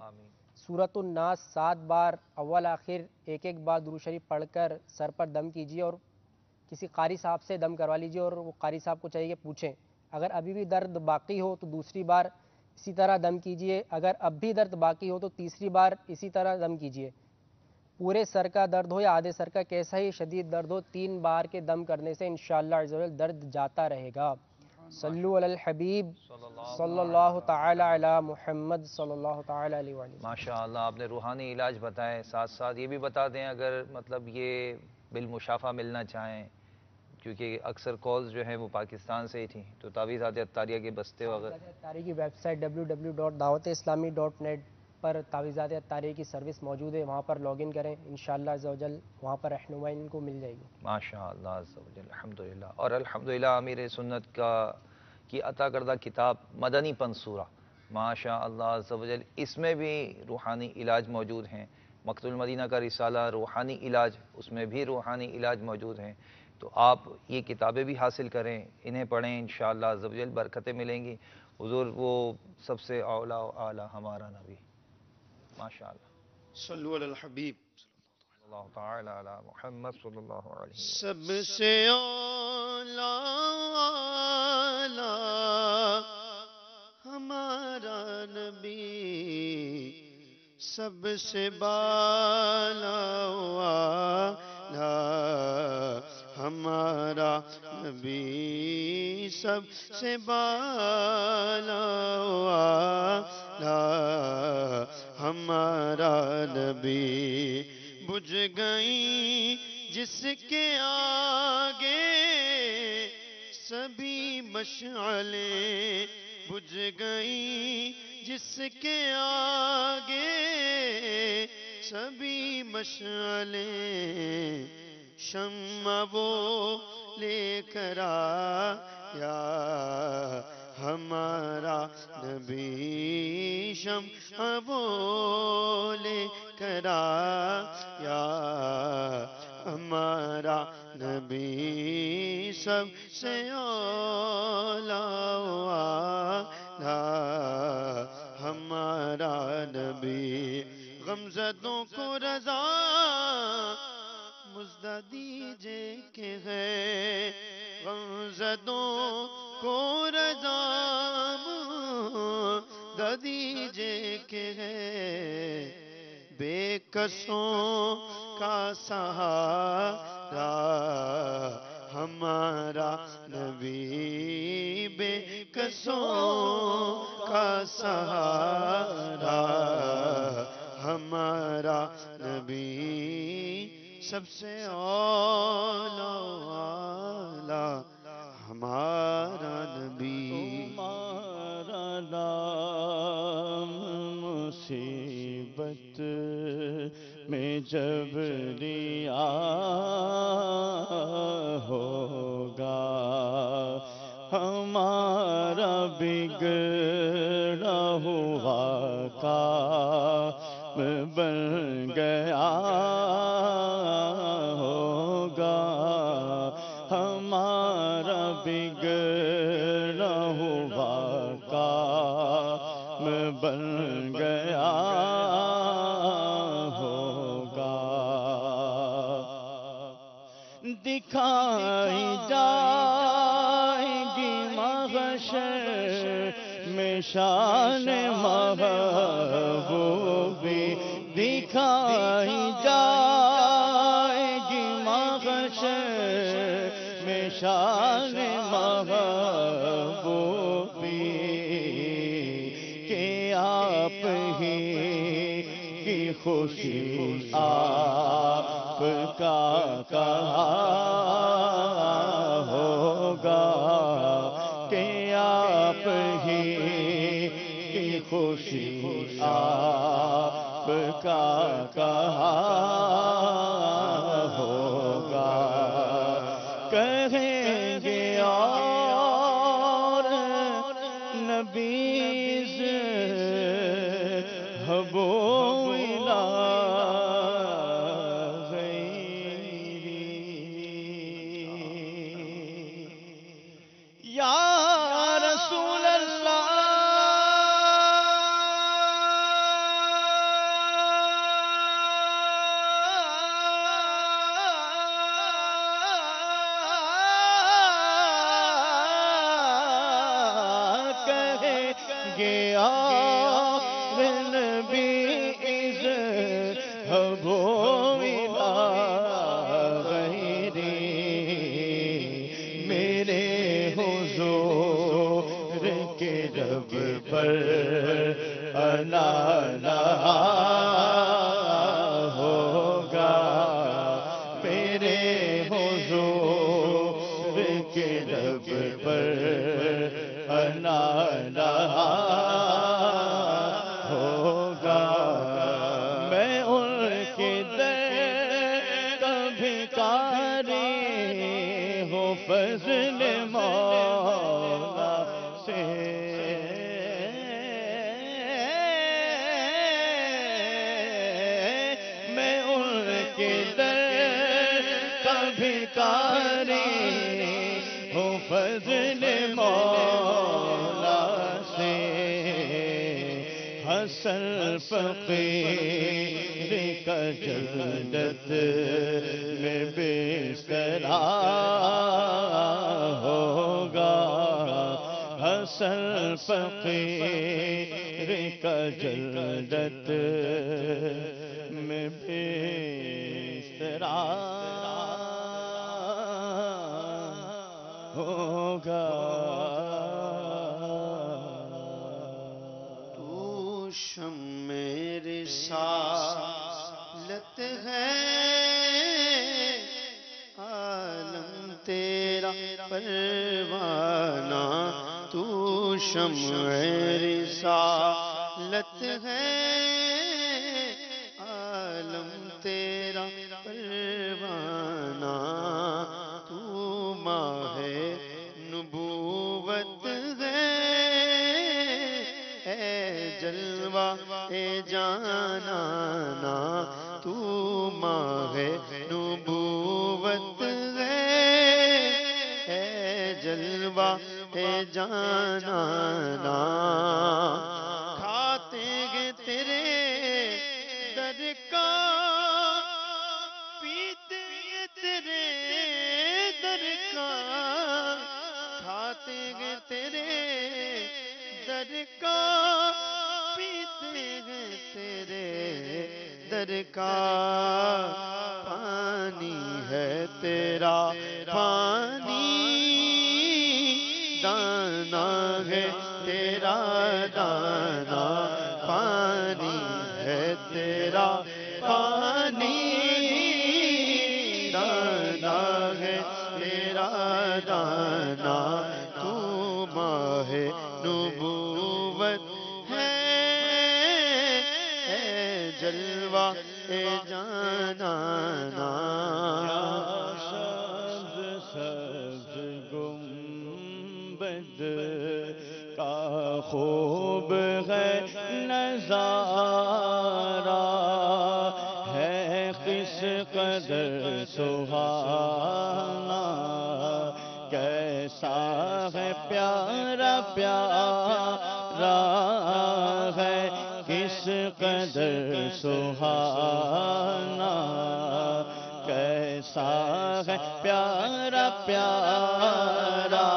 سورۃ الناس 7 بار اول آخر ایک بار درود شریف پڑھ کر سر پر دم کیجیے اور کسی قاری صاحب سے دم کروا لیجیے. اور وہ قاری صاحب کو چاہیے کہ پوچھیں اگر ابھی بھی درد باقی ہو تو دوسری بار اسی طرح دم کیجئے. اگر اب بھی درد باقی ہو تو تیسری بار اسی طرح دم کیجئے. پورے سر کا درد ہو یا آدھے سر کا کیسا ہی شدید درد ہو 3 بار کے دم کرنے سے انشاءاللہ عز و جل درد جاتا رہے گا. صلو علی الحبیب صلی اللہ تعالی علی محمد صلی اللہ تعالی علیہ وآلہ. ماشاءاللہ آپ نے روحانی علاج بتائے، ساتھ ساتھ یہ بھی بتا دیں اگر مطلب یہ بالمشافہ ملنا چاہیں، کیونکہ اکثر کالز جو ہیں وہ پاکستان سے ہی تھیں، تو تعویذات عطاریہ کے بستے وغیرہ. عطاریہ کی ویب سائٹ www.dawat-islami.net پر تعویذات عطاریہ کی سروس موجود ہے، وہاں پر لاگ ان کریں، انشاءاللہ عز و جل وہاں پر رہنمائی ان کو مل جائے گی. ماشاءاللہ عز و جل، الحمدللہ. اور الحمدللہ امیر سنت کی عطا کردہ کتاب مدنی پنصورہ، ماشاءاللہ عز و جل، اس میں بھی روحانی علاج موجود ہیں. مقت المدینہ کا رسالہ روحانی علاج، اس میں بھی روحانی علاج موجود ہیں. تو آپ یہ کتابیں بھی حاصل کریں، انہیں پڑھیں، انشاءاللہ عز و جل برکتیں ملیں گی. حضور وہ سب سے اولا و اعلیٰ ہمارا نبی، ماشاءاللہ. صلو علی الحبیب. صلی اللہ تعالی علی محمد صلی اللہ علیہ وسلم. سب سے اولا ہمارا نبی، سب سے بالا والا ہمارا نبی، سب سے بالا والا ہمارا نبی. بجھ گئی جس کے آگے سبھی مشعلیں، بجھ گئی جس کے آگے سبھی مشعلیں، شمع وہ لے کر آیا ہمارا نبی، شمع وہ لے کر آیا ہمارا نبی، سب سے اولا ہمارا نبی. غمزدوں کو رضا مژدہ دیجئے کہ ہے، غمزدوں کو رضا مژدہ دیجئے کہ ہے، بے کسوں کا سہارا ہمارا نبی، بے کسوں کا سہارا ہمارا نبی، سب سے اولا ہمارا نبی. تمہارا نام مصیبت میں جب لیا ہوگا، ہمارا بگڑا ہوا کام بن گیا ہوگا، ہمارا بگڑا ہوا کام بن گیا ہوگا. دکھائی جائیں گی محشر میں شان محبوبی، دکھائی جائیں گی محشر میں شان محبوبی، کہ آپ ہی کی خوشی آپ کا کہا ہوگا، کہ آپ ہی کی خوشی آپ کا کہا ہوگا. کہیں گے اور نبیز ہبو گیا پر انانا ہوگا میرے حضور کے لب پر انانا ہوگا میں ان کے در کا بھکاری ہوں فضل مولا سے میں ان کے در کا بھکاری ہوں فضل مولا سے حسن فقیر کا جنت میں بسترا ہوگا حسن فقیر کا جنت میں بسترا ہوگا شمع رسالت ہے عالم تیرا پروانہ تو شمع رسالت ہے عالم تیرا پروانہ تو ماہ نبوت جلوہ اے جانانا تو ماہ نبوت ہے جلوہ اے جانانا کھاتے گے تیرے در کا پیتے گے تیرے در کا کھاتے گے تیرے در کا پیتے گے تیرے در کا پانی ہے تیرا پانی دانا ہے تیرا دانا پانی ہے تیرا پانی دانا ہے تیرا دانا تو ماہ نبوت ہے جلوہ اے جانانا سبز سبز گنبد کا خوب ہے نظارہ ہے کس قدر سہانا کیسا ہے پیارا پیارا ہے کس قدر سہانا کیسا ہے پیارا پیارا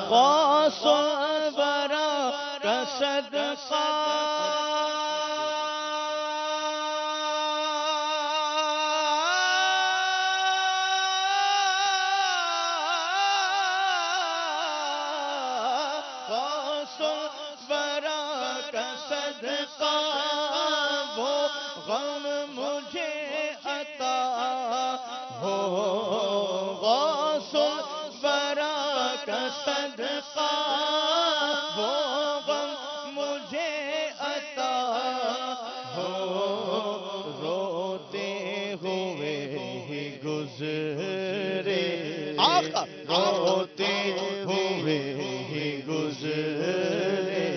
غوث الورا کا صدقہ وہ غم مجھے عطا ہو غوث الورا کا صدقہ وہ غم مجھے عطا ہو روتے ہوئے ہی گزرے روتے ہوئے ہی گزرے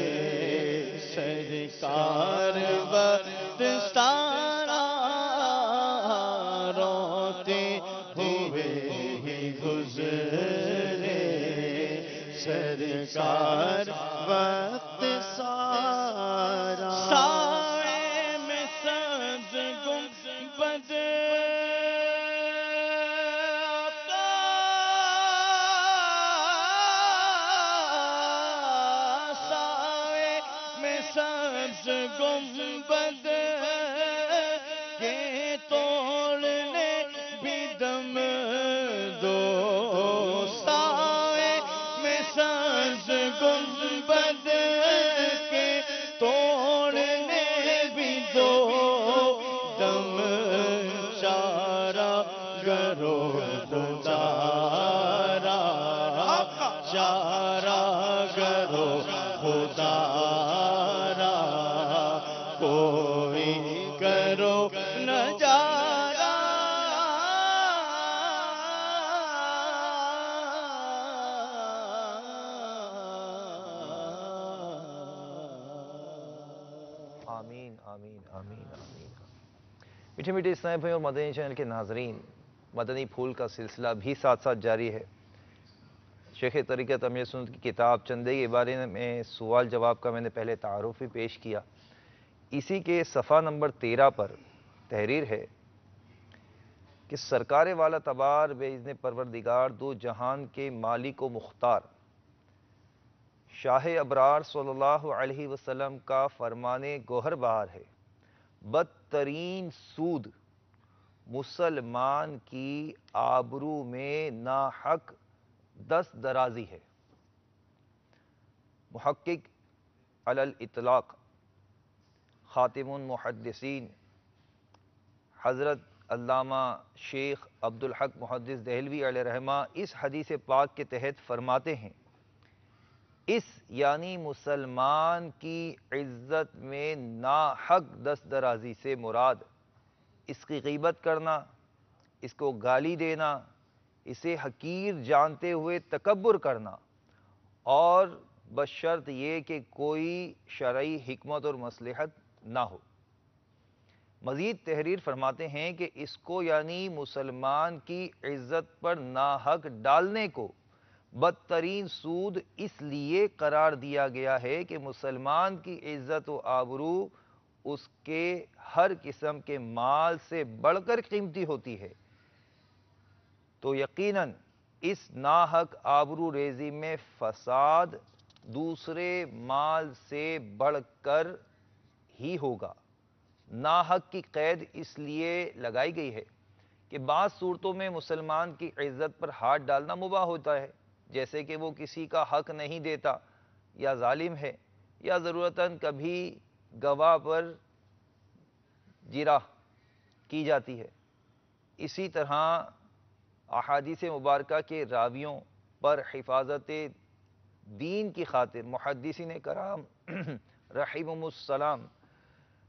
سرکار وقت سارا روتے ہوئے ہی گزرے سرکار وقت سارا سائے میں سبز گنبد سبز گنبد کے توڑنے بھی دم دو سائے میں سبز گنبد نجارہ آمین آمین آمین آمین۔ میٹھے میٹھے اسلامی بھائی اور مدنی چینل کے ناظرین، مدنی پھول کا سلسلہ بھی ساتھ ساتھ جاری ہے۔ شیخ طریقت امیر سنت کی کتاب چندے کے بارے میں سوال جواب کا میں نے پہلے تعارف بھی پیش کیا۔ اسی کے صفحہ نمبر 13 پر تحریر ہے کہ سرکار والا تبار باذن پروردگار دو جہان کے مالک و مختار شاہ ابرار صلی اللہ علیہ وسلم کا فرمان گوہر بہار ہے، بدترین سود مسلمان کی آبرو میں ناحق دست درازی ہے۔ محقق علی الاطلاق خاتم المحدثین حضرت علامہ شیخ عبدالحق محدث دہلوی علیہ رحمہ اس حدیث پاک کے تحت فرماتے ہیں، اس یعنی مسلمان کی عزت میں ناحق دست درازی سے مراد اس کی غیبت کرنا، اس کو گالی دینا، اسے حقیر جانتے ہوئے تکبر کرنا، اور بشرط یہ کہ کوئی شرعی حکمت اور مصلحت نہ ہو۔ مزید تحریر فرماتے ہیں کہ اس کو یعنی مسلمان کی عزت پر ناحق ڈالنے کو بدترین سود اس لیے قرار دیا گیا ہے کہ مسلمان کی عزت و آبرو اس کے ہر قسم کے مال سے بڑھ کر قیمتی ہوتی ہے، تو یقیناً اس ناحق آبرو ریزی میں فساد دوسرے مال سے بڑھ کر ہی ہوگا۔ ناحق کی قید اس لیے لگائی گئی ہے کہ بعض صورتوں میں مسلمان کی عزت پر ہاتھ ڈالنا مباح ہوتا ہے، جیسے کہ وہ کسی کا حق نہیں دیتا یا ظالم ہے، یا ضرورتاً کبھی گواہ پر جرح کی جاتی ہے۔ اسی طرح احادیث مبارکہ کے راویوں پر حفاظت دین کی خاطر محدثین کرام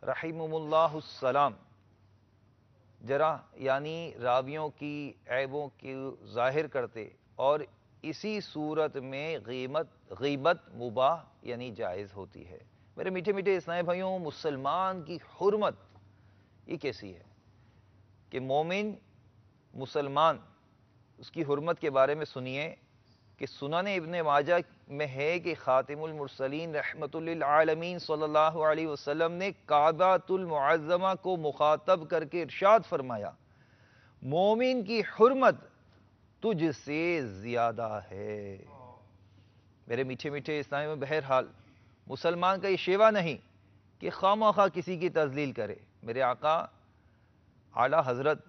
رحمہم اللہ السلام جرح یعنی راویوں کی عیبوں کی ظاہر کرتے، اور اسی صورت میں غیبت مباح یعنی جائز ہوتی ہے۔ میرے میٹھے میٹھے اسلامی بھائیوں، مسلمان کی حرمت یہ کیسی ہے کہ مومن مسلمان اس کی حرمت کے بارے میں سنیے کہ سنن ابن ماجہ میں ہے کہ خاتم المرسلین رحمت للعالمین صلی اللہ علیہ وسلم نے کعبۃ المعظمہ کو مخاطب کر کے ارشاد فرمایا، مومن کی حرمت تجھ سے زیادہ ہے۔ میرے میٹھے میٹھے اسلامی میں بہرحال مسلمان کا یہ شیوہ نہیں کہ خواہ کسی کی تذلیل کرے۔ میرے آقا اعلیٰ حضرت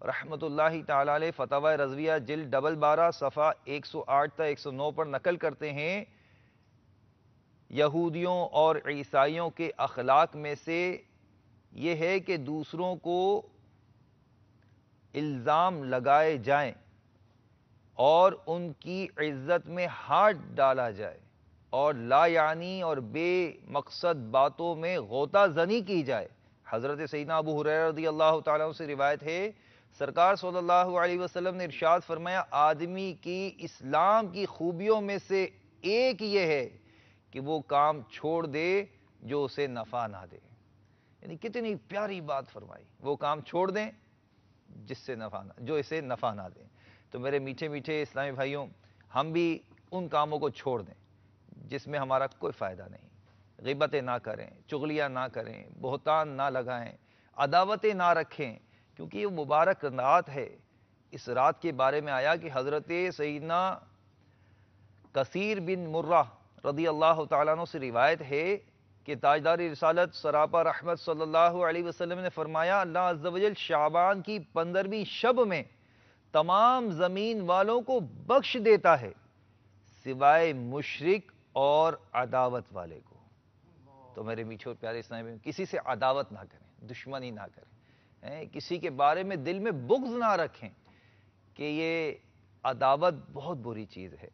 رحمت اللہ تعالی علیہ فتاوی رضویہ جلد 12 صفحہ 108 تا 109 پر نقل کرتے ہیں، یہودیوں اور عیسائیوں کے اخلاق میں سے یہ ہے کہ دوسروں کو الزام لگائے جائیں اور ان کی عزت میں ہاتھ ڈالا جائے، اور لا یعنی اور بے مقصد باتوں میں غوطہ زنی کی جائے۔ حضرت سیدنا ابو ہریرہ رضی اللہ تعالیٰ عنہ سے روایت ہے، سرکار صلی اللہ علیہ وسلم نے ارشاد فرمایا، آدمی کی اسلام کی خوبیوں میں سے ایک یہ ہے کہ وہ کام چھوڑ دے جو اسے نفع نہ دے۔ یعنی کتنی پیاری بات فرمائی، وہ کام چھوڑ دیں جو اسے نفع نہ دیں۔ تو میرے میٹھے میٹھے اسلامی بھائیوں، ہم بھی ان کاموں کو چھوڑ دیں جس میں ہمارا کوئی فائدہ نہیں۔ غیبتیں نہ کریں، چغلیاں نہ کریں، بہتان نہ لگائیں، عداوتیں نہ رکھیں، کیونکہ یہ مبارک رات ہے۔ اس رات کے بارے میں آیا کہ حضرت سیدنا کثیر بن مرہ رضی اللہ تعالیٰ عنہ سے روایت ہے کہ تاجدار رسالت سراپا رحمت صلی اللہ علیہ وسلم نے فرمایا، اللہ عز و جل شعبان کی 15ویں شب میں تمام زمین والوں کو بخش دیتا ہے سوائے مشرک اور عداوت والے کو۔ تو میرے میٹھے اور پیارے اسلامی بھائیوں، کسی سے عداوت نہ کریں، دشمنی نہ کریں، کسی کے بارے میں دل میں بغض نہ رکھیں کہ یہ عداوت بہت بری چیز ہے۔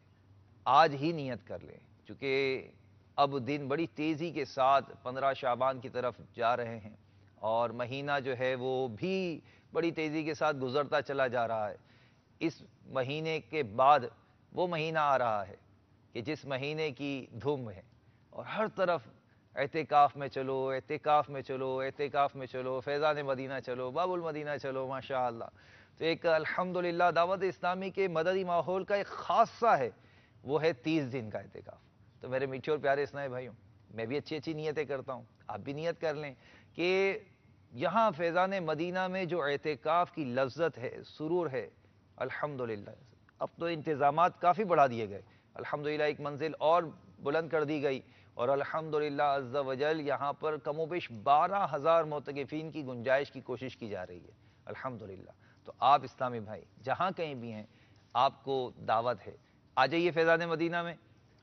آج ہی نیت کر لیں، چونکہ اب دن بڑی تیزی کے ساتھ 15 شعبان کی طرف جا رہے ہیں، اور مہینہ جو ہے وہ بھی بڑی تیزی کے ساتھ گزرتا چلا جا رہا ہے۔ اس مہینے کے بعد وہ مہینہ آ رہا ہے کہ جس مہینے کی دھوم ہے اور ہر طرف اعتکاف میں چلو، اعتکاف میں چلو، اعتکاف میں چلو، فیضان مدینہ چلو، باب المدینہ چلو، ماشاءاللہ۔ تو ایک الحمدللہ دعوت اسلامی کے مددی ماحول کا ایک خاصہ ہے، وہ ہے 30 دن کا اعتکاف۔ تو میرے میٹھے اور پیارے اسلامی بھائیوں، میں بھی اچھی اچھی نیتیں کرتا ہوں، آپ بھی نیت کر لیں کہ یہاں فیضان مدینہ میں جو اعتکاف کی لذت ہے، سرور ہے، الحمدللہ اب تو انتظامات کافی بڑھا دیے گئے، الحمدللہ ایک منزل اور بلند کر دی گئی، اور الحمدللہ عز و جل یہاں پر کم و بیش 12,000 معتکفین کی گنجائش کی کوشش کی جا رہی ہے، الحمدللہ۔ تو آپ اسلامی بھائی جہاں کہیں بھی ہیں، آپ کو دعوت ہے، آ جائیے فیضان مدینہ میں،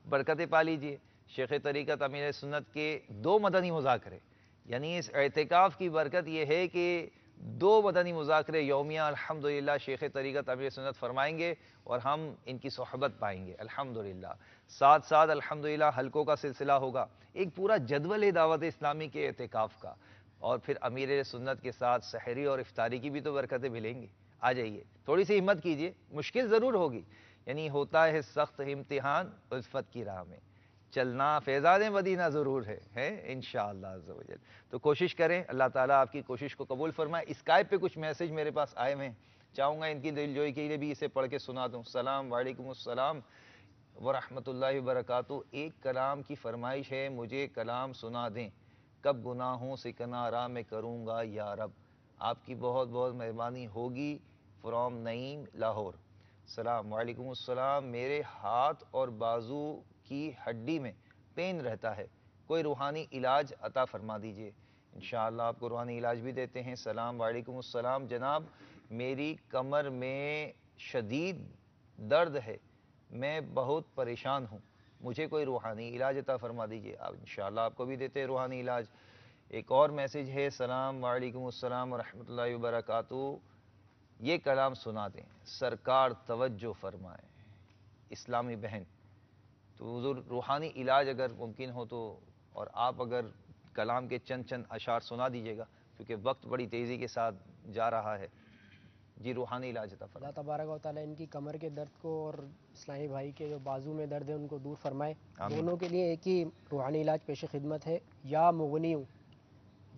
برکتیں پا لیجئے۔ شیخ طریقت امیر سنت کے 2 مدنی مذاکرے، یعنی اس اعتکاف کی برکت یہ ہے کہ 2 مدنی مذاکرے یومیہ الحمدللہ شیخ طریقت امیر سنت فرمائیں گے اور ہم ان کی صحبت پائیں گے الحمدللہ۔ ساتھ ساتھ الحمدللہ حلقوں کا سلسلہ ہوگا، ایک پورا جدول ہے دعوت اسلامی کے اعتکاف کا، اور پھر امیر سنت کے ساتھ سحری اور افطاری کی بھی تو برکتیں ملیں گی۔ آ جائیے، تھوڑی سی ہمت کیجئے، مشکل ضرور ہوگی، یعنی ہوتا ہے سخت امتحان الفت کی راہ میں، چلنا فیضان مدینہ ضرور ہے انشاءاللہ عز و جل۔ تو کوشش کریں، اللہ تعالیٰ آپ کی کوشش کو قبول فرمائے۔ اسکائپ پہ کچھ میسیج میرے پاس آئے ہوئے ہیں، چاہوں گا ان کی دل جوئی کے لیے بھی اسے پڑھ کے سنا دوں۔ السلام وعلیکم السلام ورحمۃ اللہ وبرکاتہ۔ ایک کلام کی فرمائش ہے، مجھے کلام سنا دیں، کب گناہوں سے کنارہ میں کروں گا یا رب۔ آپ کی بہت بہت مہربانی ہوگی، فرام نعیم لاہور۔ السلام وعلیکم السلام، میرے ہاتھ اور بازو کی ہڈی میں پین رہتا ہے، کوئی روحانی علاج عطا فرما دیجئے۔ انشاءاللہ آپ کو روحانی علاج بھی دیتے ہیں۔ السلام وعلیکم السلام جناب، میری کمر میں شدید درد ہے، میں بہت پریشان ہوں، مجھے کوئی روحانی علاج عطا فرما دیجئے۔ انشاءاللہ آپ کو بھی دیتے ہیں روحانی علاج۔ ایک اور میسیج ہے، السلام وعلیکم السلام ورحمۃ اللہ وبرکاتہ، یہ کلام سنا دیں، سرکار توجہ فرمائیں۔ اسلامی بہن، تو حضور روحانی علاج اگر ممکن ہو تو، اور آپ اگر کلام کے چند اشعار سنا دیجیے گا، کیونکہ وقت بڑی تیزی کے ساتھ جا رہا ہے۔ جی روحانی علاج عطا فرمائیں۔ اللہ تبارک و تعالیٰ ان کی کمر کے درد کو اور اسلامی بھائی کے جو بازو میں درد ہے ان کو دور فرمائے۔ آمین۔ دونوں کے لیے ایک ہی روحانی علاج پیش خدمت ہے، یا مغنیوں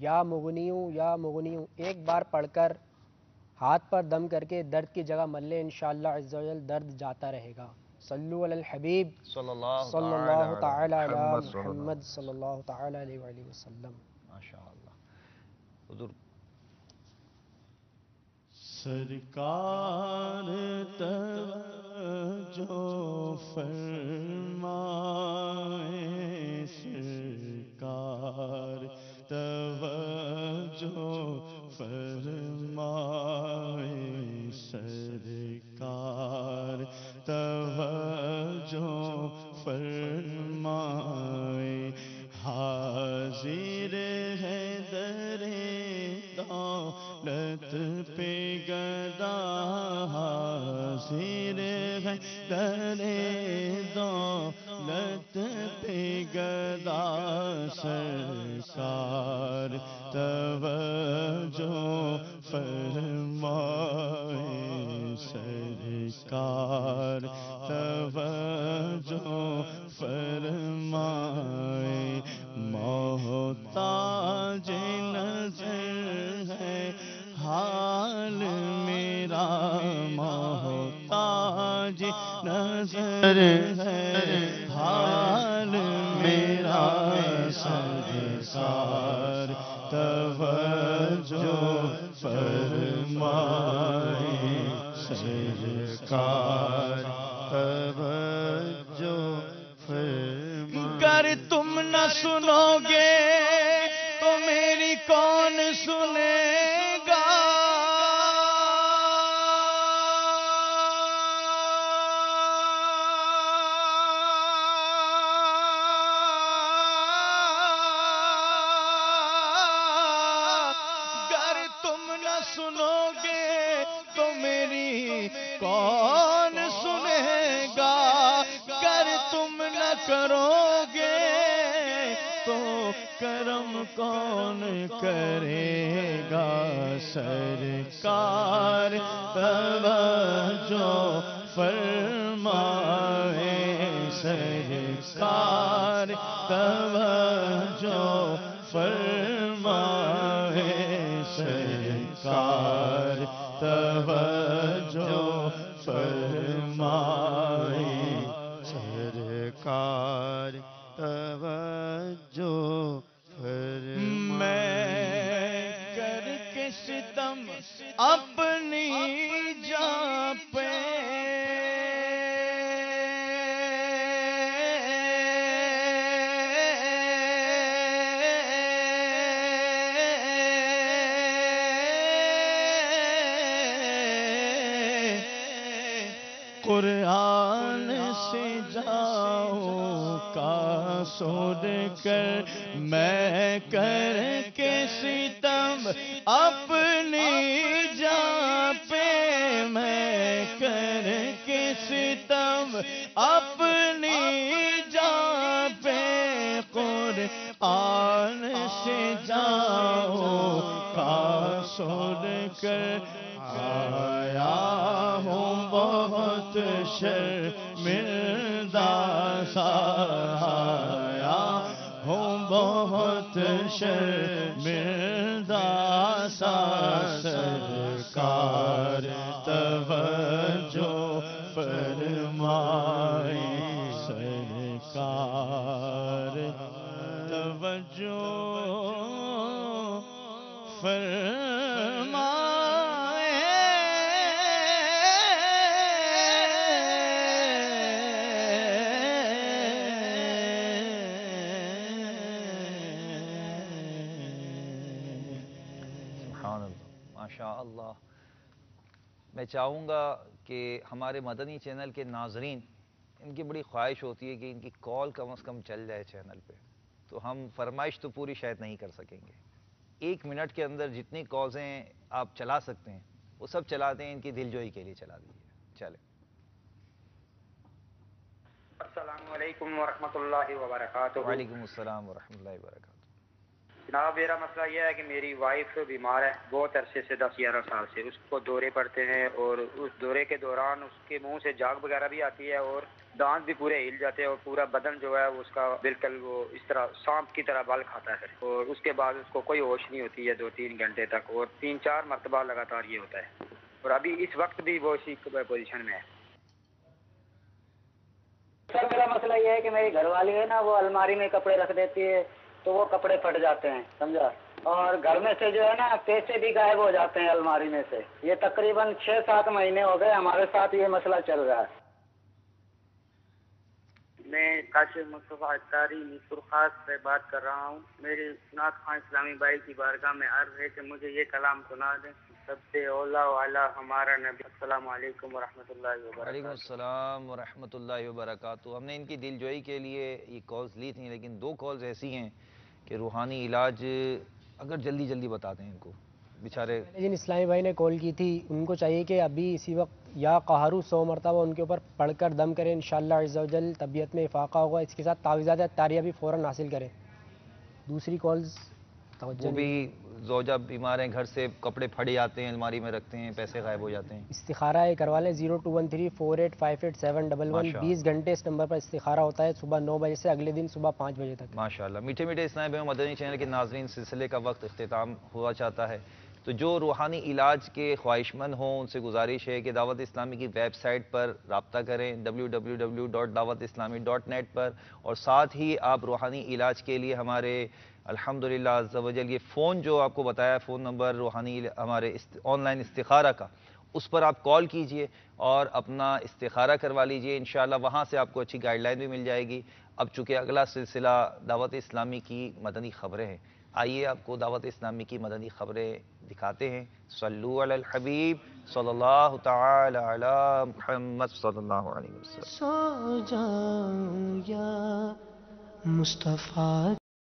یا مغنیوں یا مغنیوں، ایک بار پڑھ کر ہاتھ پر دم کر کے درد کی جگہ مل لیں، انشاءاللہ عز و جل درد جاتا رہے گا۔ صلو علی الحبیب صلی اللہ تعالی علی محمد محمد صلی اللہ تعالی علیہ وآلہ وسلم۔ ماشاءاللہ حضور۔ سرکار توجہ فرمائے، سرکار توجہ فرمائے، سرکار توجہ فرمائے، حاضر ہے در دولت پہ گدا، حاضر ہے در دولت پہ گدا، سرکار توجہ فرمائے، سرکار توجہ فرمائے، محتاج نظر ہے حال میرا، محتاج نظر ہے حال میرا، سرکار توجہ فرمائے، سرکار توجہ فرمائے۔ گر تم نہ سنو گے تو میری کون سنے گا، گر تم نہ سنو گے تو میری کون سنے گا، گر تم نہ کرو گے تو کرم کون کرے گا سرکار توجہ فرمائے سرکار توجہ فرمائے سرکار توجہ فرمائے سرکار توجہ فرمائے میں کر کے ستم اپنی جان پہ قرآن سے جاؤں کا سوڑ کر میں کر کے ستم اپنی جان پہ میں کر کے ستم اپنی جان پہ قرآن سے جاؤں کا سوڑ کر آیا ہوں بہت شرمندہ آیا ہوں بہت شرمندہ سرکار توجہ فرمائے سرکار توجہ اللہ میں چاہوں گا کہ ہمارے مدنی چینل کے ناظرین ان کی بڑی خواہش ہوتی ہے کہ ان کی کال کم از کم چل جائے چینل پہ، تو ہم فرمائش تو پوری شاید نہیں کر سکیں گے. 1 منٹ کے اندر جتنی کالز ہیں آپ چلا سکتے ہیں وہ سب چلا دیں، ان کی دل جوئی کے لیے چلا دیجیے. چلیں. السلام علیکم ورحمۃ اللہ وبرکاتہ. وعلیکم السلام ورحمۃ اللہ وبرکاتہ. جناب میرا مسئلہ یہ ہے کہ میری وائف بیمار ہے بہت عرصے سے، 10-11 سال سے. اس کو دورے پڑتے ہیں اور اس دورے کے دوران اس کے منہ سے جاگ وغیرہ بھی آتی ہے اور دانت بھی پورے ہل جاتے ہیں اور پورا بدن جو ہے اس کا بالکل وہ اس طرح سانپ کی طرح بل کھاتا ہے اور اس کے بعد اس کو کوئی ہوش نہیں ہوتی ہے 2-3 گھنٹے تک اور 3-4 مرتبہ لگاتار یہ ہوتا ہے اور ابھی اس وقت بھی وہ اسی پوزیشن میں ہے. سر میرا مسئلہ یہ ہے کہ میری گھر والی ہے نا وہ الماری میں کپڑے رکھ دیتی ہے تو وہ کپڑے پھٹ جاتے ہیں سمجھا، اور گھر میں سے جو ہے نا پیسے بھی غائب ہو جاتے ہیں الماری میں سے. یہ تقریباً 6-7 مہینے ہو گئے ہمارے ساتھ یہ مسئلہ چل رہا ہے. میں کاشف مصطفیٰ اطاری مصر خاص سے بات کر رہا ہوں. میری نعت خواں اسلامی بھائی کی بارگاہ میں عرض ہے کہ مجھے یہ کلام سنا دیں. سب سے اولا والا ہمارا نبی. السلام علیکم ورحمۃ اللہ وبرکاتہ. وعلیکم السلام ورحمۃ اللہ وبرکاتہ. ہم نے ان کی دل جوئی کے لیے یہ کالز لی تھیں لیکن 2 کالز ایسی ہیں کہ روحانی علاج اگر جلدی جلدی بتا دیں ان کو بیچارے. جن اسلامی بھائی نے کال کی تھی ان کو چاہیے کہ ابھی اسی وقت یا قہارو 100 مرتبہ ان کے اوپر پڑھ کر دم کریں، انشاءاللہ عز و جل طبیعت میں افاقہ ہوگا. اس کے ساتھ تعویذات اطاریہ بھی فوراً حاصل کریں. دوسری کالز وہ بھی زوجہ بیمار ہیں، گھر سے کپڑے پھٹ جاتے ہیں، الماری میں رکھتے ہیں، پیسے غائب ہو جاتے ہیں. استخارہ کروا لیں 0213485871. 20 گھنٹے اس نمبر پر استخارہ ہوتا ہے، صبح 9 بجے سے اگلے دن صبح 5 بجے تک. ماشاءاللہ. میٹھے میٹھے اسلامی بھائیوں مدنی چینل کے ناظرین، سلسلے کا وقت اختتام ہوا چاہتا ہے، تو جو روحانی علاج کے خواہش مند ہوں ان سے گزارش ہے کہ دعوت اسلامی کی ویب سائٹ پر رابطہ کریں www.dawatislami.net پر، اور ساتھ ہی آپ روحانی علاج کے لیے ہمارے الحمدللہ عز و جل یہ فون جو آپ کو بتایا فون نمبر روحانی ہمارے آن لائن استخارہ کا، اس پر آپ کال کیجئے اور اپنا استخارہ کروا لیجئے. انشاءاللہ وہاں سے آپ کو اچھی گائیڈ لائن بھی مل جائے گی. اب چونکہ اگلا سلسلہ دعوت اسلامی کی مدنی خبریں ہیں، آئیے آپ کو دعوت اسلامی کی مدنی خبریں دکھاتے ہیں. صلو علی الحبیب صلی اللہ تعالی علی محمد صلی اللہ علیہ وسلم. سو جاؤں یا مصطفیٰ